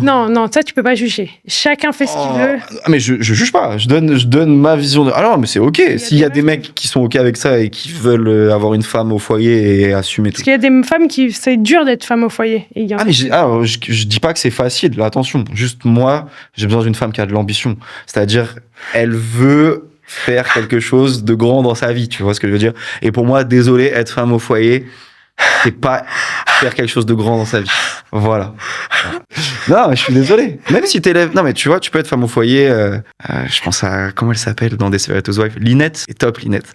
Non, ça, tu peux pas juger. Chacun fait ce qu'il veut. Mais je juge pas. Je donne ma vision de... Ah non, mais c'est ok. S'il y a des mecs qui sont ok avec ça et qui veulent avoir une femme au foyer et assumer tout. Parce qu'il y a des femmes qui... C'est dur d'être femme au foyer. Et je dis pas que c'est facile, là, attention. Juste moi, j'ai besoin d'une femme qui a de l'ambition. C'est-à-dire, elle veut faire quelque chose de grand dans sa vie. Tu vois ce que je veux dire? Et pour moi, désolé, être femme au foyer, c'est pas faire quelque chose de grand dans sa vie. Voilà. Non, mais je suis désolé. Même si t'élèves... Non, mais tu vois, tu peux être femme au foyer. Je pense à... Comment elle s'appelle dans Desperate Housewives? Lynette. C'est top, Lynette.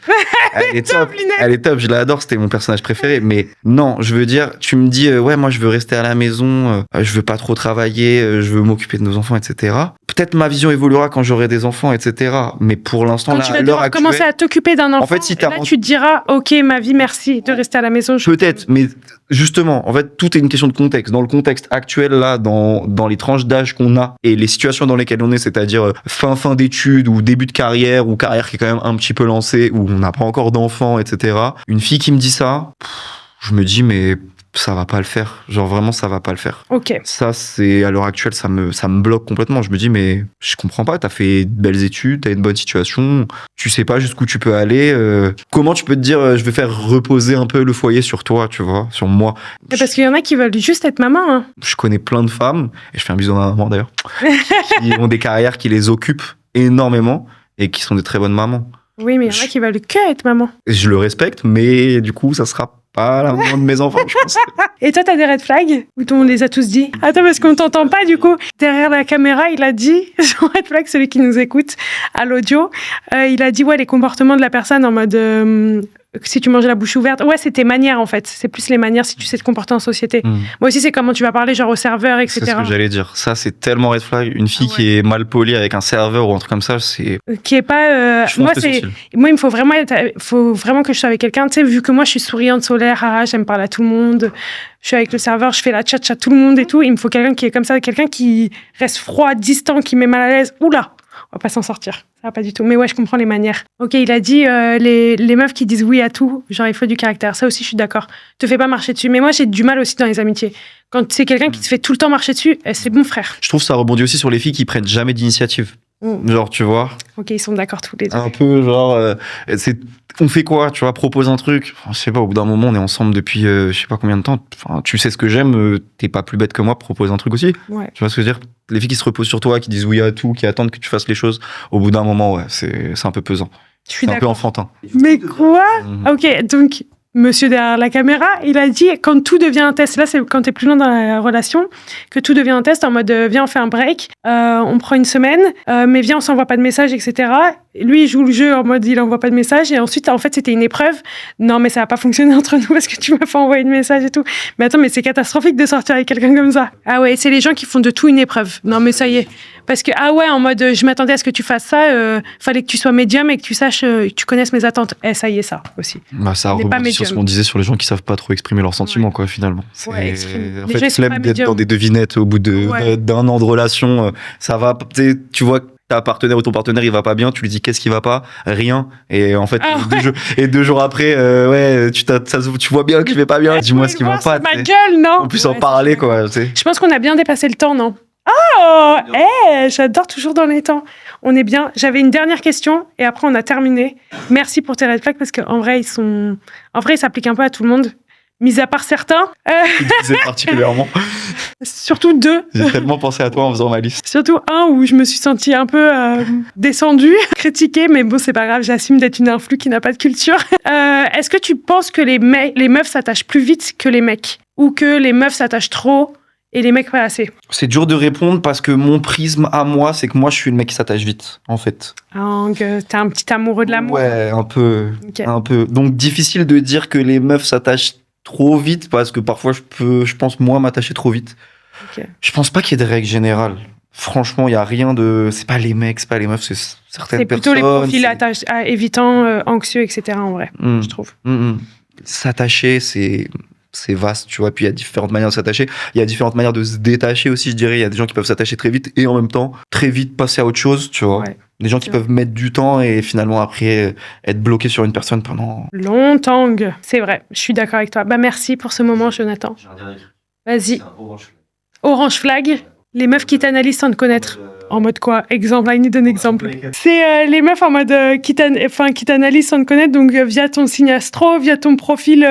Elle est top. Elle est top. Je l'adore. C'était mon personnage préféré. Mais non, je veux dire, tu me dis, ouais, moi, je veux rester à la maison. Je veux pas trop travailler. Je veux m'occuper de nos enfants, etc. Peut-être ma vision évoluera quand j'aurai des enfants, etc. Mais pour l'instant, quand tu vas devoir commencer à t'occuper d'un enfant, en fait, si là, tu te diras, ok, ma vie, merci de rester à la maison. Peut-être, mais justement, en fait, tout est une question de contexte. Dans le contexte actuel, là, dans les tranches d'âge qu'on a et les situations dans lesquelles on est, c'est-à-dire fin d'études ou début de carrière ou carrière qui est quand même un petit peu lancée, où on n'a pas encore d'enfants, etc. Une fille qui me dit ça, je me dis, mais ça va pas le faire. Genre vraiment, ça va pas le faire. Ok. Ça, c'est à l'heure actuelle, ça me bloque complètement. Je me dis, mais je comprends pas. T'as fait de belles études, t'as une bonne situation, tu sais pas jusqu'où tu peux aller. Comment tu peux te dire, je vais faire reposer un peu le foyer sur toi, tu vois, sur moi. Parce qu'il y en a qui veulent juste être maman. Hein. Je connais plein de femmes, et je fais un bisou à ma maman d'ailleurs, qui ont des carrières qui les occupent énormément et qui sont des très bonnes mamans. Oui, mais il y en a qui veulent que être maman. Je le respecte, mais du coup, ça sera pas la maman de mes enfants, je pense. Et toi, t'as des red flags? Ou on les a tous dit? Attends, parce qu'on t'entend pas, du coup. Derrière la caméra, il a dit, son red flag, celui qui nous écoute à l'audio, il a dit, ouais, les comportements de la personne en mode... si tu manges la bouche ouverte, ouais, c'est tes manières en fait. C'est plus les manières si tu sais te comporter en société. Moi aussi, c'est comment tu vas parler, genre au serveur, etc. C'est ce que j'allais dire. Ça, c'est tellement red flag. Une fille qui est mal polie avec un serveur ou un truc comme ça, c'est. Qui est pas. Moi, il me faut vraiment que je sois avec quelqu'un. Tu sais, vu que moi, je suis souriante, solaire, j'aime parler à tout le monde. Je suis avec le serveur, je fais la tchatcha à tout le monde et tout. Il me faut quelqu'un qui est comme ça, quelqu'un qui reste froid, distant, qui met mal à l'aise. Oula, on va pas s'en sortir. Ça va pas du tout. Mais ouais, je comprends les manières. Ok, il a dit les meufs qui disent oui à tout, genre il faut du caractère. Ça aussi, je suis d'accord. Te fais pas marcher dessus. Mais moi, j'ai du mal aussi dans les amitiés. Quand c'est quelqu'un qui te fait tout le temps marcher dessus, c'est bon frère. Je trouve ça rebondit aussi sur les filles qui prennent jamais d'initiative. Genre, tu vois. Ok, ils sont d'accord tous les deux. Un peu, genre, on fait quoi, tu vois, propose un truc. Enfin, je sais pas, au bout d'un moment, on est ensemble depuis je sais pas combien de temps. Enfin, tu sais ce que j'aime, t'es pas plus bête que moi, propose un truc aussi. Ouais. Tu vois ce que je veux dire? Les filles qui se reposent sur toi, qui disent oui à tout, qui attendent que tu fasses les choses, au bout d'un moment, ouais, c'est un peu pesant. Je suis un peu enfantin. Mais quoi? Ok, donc, monsieur derrière la caméra, il a dit quand tout devient un test, là c'est quand t'es plus loin dans la relation, que tout devient un test en mode viens on fait un break, on prend une semaine, mais viens on s'envoie pas de messages, etc. Lui il joue le jeu en mode il envoie pas de messages et ensuite en fait c'était une épreuve. Non mais ça va pas fonctionner entre nous parce que tu m'as pas envoyé de message et tout. Mais attends mais c'est catastrophique de sortir avec quelqu'un comme ça. Ah ouais c'est les gens qui font de tout une épreuve. Non mais ça y est. Parce que ah ouais en mode je m'attendais à ce que tu fasses ça, fallait que tu sois médium et que tu saches, tu connaisses mes attentes. Ça y est ça aussi. Bah ça rebondit sur ce qu'on disait sur les gens qui savent pas trop exprimer leurs sentiments quoi finalement. En fait flemme d'être dans des devinettes au bout d'un an de relation, ça va, tu vois ta partenaire ou ton partenaire il va pas bien, tu lui dis qu'est-ce qui va pas, rien, et en fait deux jours après tu vois bien que je vais pas bien, dis-moi ce qui va pas, ma gueule non, on puisse en parler quoi, tu sais. Je pense qu'on a bien dépassé le temps, non? J'adore toujours dans les temps. On est bien. J'avais une dernière question et après on a terminé. Merci pour tes red flags parce qu'en vrai ils s'appliquent un peu à tout le monde. Mis à part certains. Tu disais particulièrement. Surtout deux. J'ai tellement pensé à toi en faisant ma liste. Surtout un où je me suis sentie un peu descendue, critiquée, mais bon, c'est pas grave, j'assume d'être une influe qui n'a pas de culture. Est-ce que tu penses que les meufs s'attachent plus vite que les mecs? Ou que les meufs s'attachent trop et les mecs pas assez? C'est dur de répondre parce que mon prisme à moi, c'est que moi, je suis le mec qui s'attache vite, en fait. Donc, t'es un petit amoureux de l'amour. Ouais, un peu. Okay. Un peu. Donc, difficile de dire que les meufs s'attachent trop vite parce que parfois je pense moi m'attacher trop vite. Okay. Je pense pas qu'il y ait des règles générales. Franchement, il y a rien de, c'est pas les mecs, c'est pas les meufs, c'est certaines personnes. C'est plutôt les profils évitants, anxieux, etc. en vrai, je trouve. S'attacher, c'est vaste, tu vois. Puis il y a différentes manières de s'attacher. Il y a différentes manières de se détacher aussi, je dirais. Il y a des gens qui peuvent s'attacher très vite et en même temps très vite passer à autre chose, tu vois. Ouais. Des gens qui peuvent mettre du temps et finalement après être bloqués sur une personne pendant longtemps. C'est vrai, je suis d'accord avec toi. Bah merci pour ce moment, Jonathan. Vas-y. Orange flag. Les meufs qui t'analysent sans te connaître. En mode quoi? Exemple, il nous donne exemple. C'est les meufs en mode qui t'analysent sans te connaître, donc via ton signe astro, via ton profil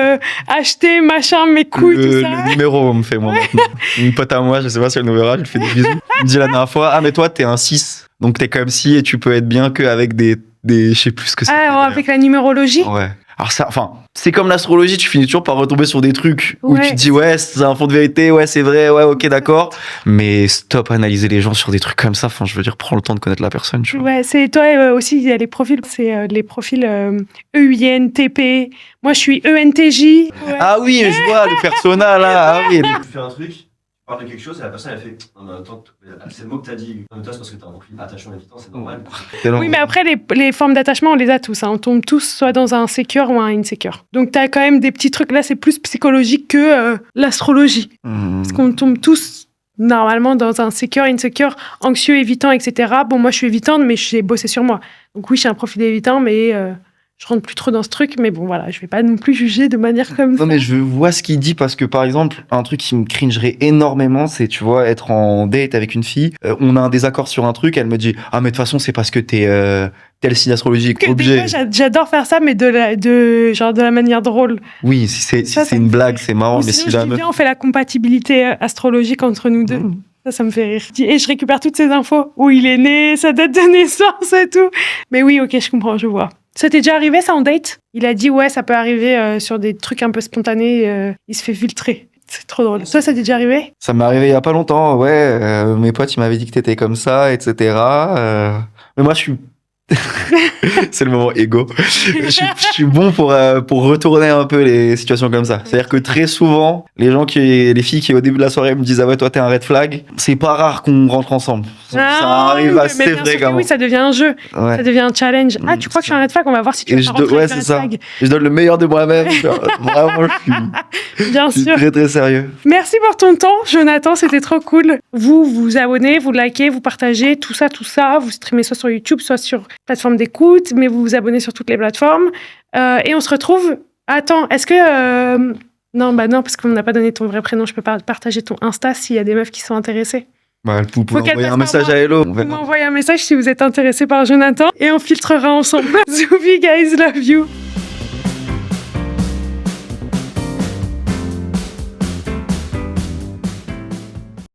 acheté, machin, mes couilles, tout ça. Le numéro, on me fait moi maintenant. Une pote à moi, je sais pas si elle nous verra, je lui fais des bisous. Elle me dit la dernière fois, mais toi, t'es un 6. Donc t'es comme si et tu peux être bien qu'avec des je sais plus ce que c'est. Avec la numérologie? Ouais. Alors ça, enfin, c'est comme l'astrologie, tu finis toujours par retomber sur des trucs où tu te dis ouais, c'est un fond de vérité, ouais, c'est vrai, ouais, ok, d'accord. Mais stop, analyser les gens sur des trucs comme ça. Enfin, je veux dire, prends le temps de connaître la personne, tu vois. Ouais, c'est toi aussi, il y a les profils, c'est les profils EUINTP. Moi, je suis ENTJ. Ouais. Ah oui, je vois le persona là. Ah oui. Tu fais un truc. Parle de quelque chose et la personne elle fait non mais attends c'est le mot que t'as dit en même temps c'est parce que t'as un profil attachant évitant c'est normal. Oui mais après les formes d'attachement on les a tous on tombe tous soit dans un insecure ou un insecure donc t'as quand même des petits trucs là c'est plus psychologique que l'astrologie parce qu'on tombe tous normalement dans un insecure, anxieux, évitant, etc. Bon moi je suis évitante mais j'ai bossé sur moi donc oui j'ai un profil évitant mais je rentre plus trop dans ce truc, mais bon, voilà, je vais pas non plus juger de manière comme ça. Non, mais je vois ce qu'il dit parce que, par exemple, un truc qui me cringerait énormément, c'est, tu vois, être en date avec une fille, on a un désaccord sur un truc, elle me dit, ah, mais de toute façon, c'est parce que t'es tel signe astrologique, obligé. Des fois, j'adore faire ça, mais de la manière drôle. Oui, si c'est une blague, c'est marrant, mais si jamais. On fait la compatibilité astrologique entre nous deux. Ça me fait rire. Et je récupère toutes ces infos, où il est né, sa date de naissance et tout. Mais oui, ok, je comprends, je vois. Ça t'est déjà arrivé, ça, en date? Il a dit, ouais, ça peut arriver sur des trucs un peu spontanés. Il se fait filtrer. C'est trop drôle. Toi, ça t'est déjà arrivé? Ça m'est arrivé il y a pas longtemps, ouais. Mes potes, ils m'avaient dit que t'étais comme ça, etc. Mais moi, je suis... c'est le moment égo. Je suis bon pour retourner un peu les situations comme ça. C'est-à-dire que très souvent, les filles qui au début de la soirée me disent ah ouais toi t'es un red flag, c'est pas rare qu'on rentre ensemble. Ça arrive assez fréquemment. Oui, ça devient un jeu, ça devient un challenge. Ah tu crois que je suis un red flag? On va voir si tu vas rentrer avec un red flag. Je donne le meilleur de moi-même. Vraiment, je suis très très sérieux. Merci pour ton temps, Jonathan, c'était trop cool. Vous abonnez, vous likez, vous partagez, tout ça. Vous streamez soit sur YouTube, soit sur plateforme d'écoute, mais vous vous abonnez sur toutes les plateformes. Et on se retrouve... Attends, est-ce que... Non, parce qu'on n'a pas donné ton vrai prénom. Je peux pas partager ton Insta s'il y a des meufs qui sont intéressées. Vous pouvez envoyer un message à Hello. Vous m'envoyez un message si vous êtes intéressé par Jonathan et on filtrera ensemble. Zoubi, guys, love you.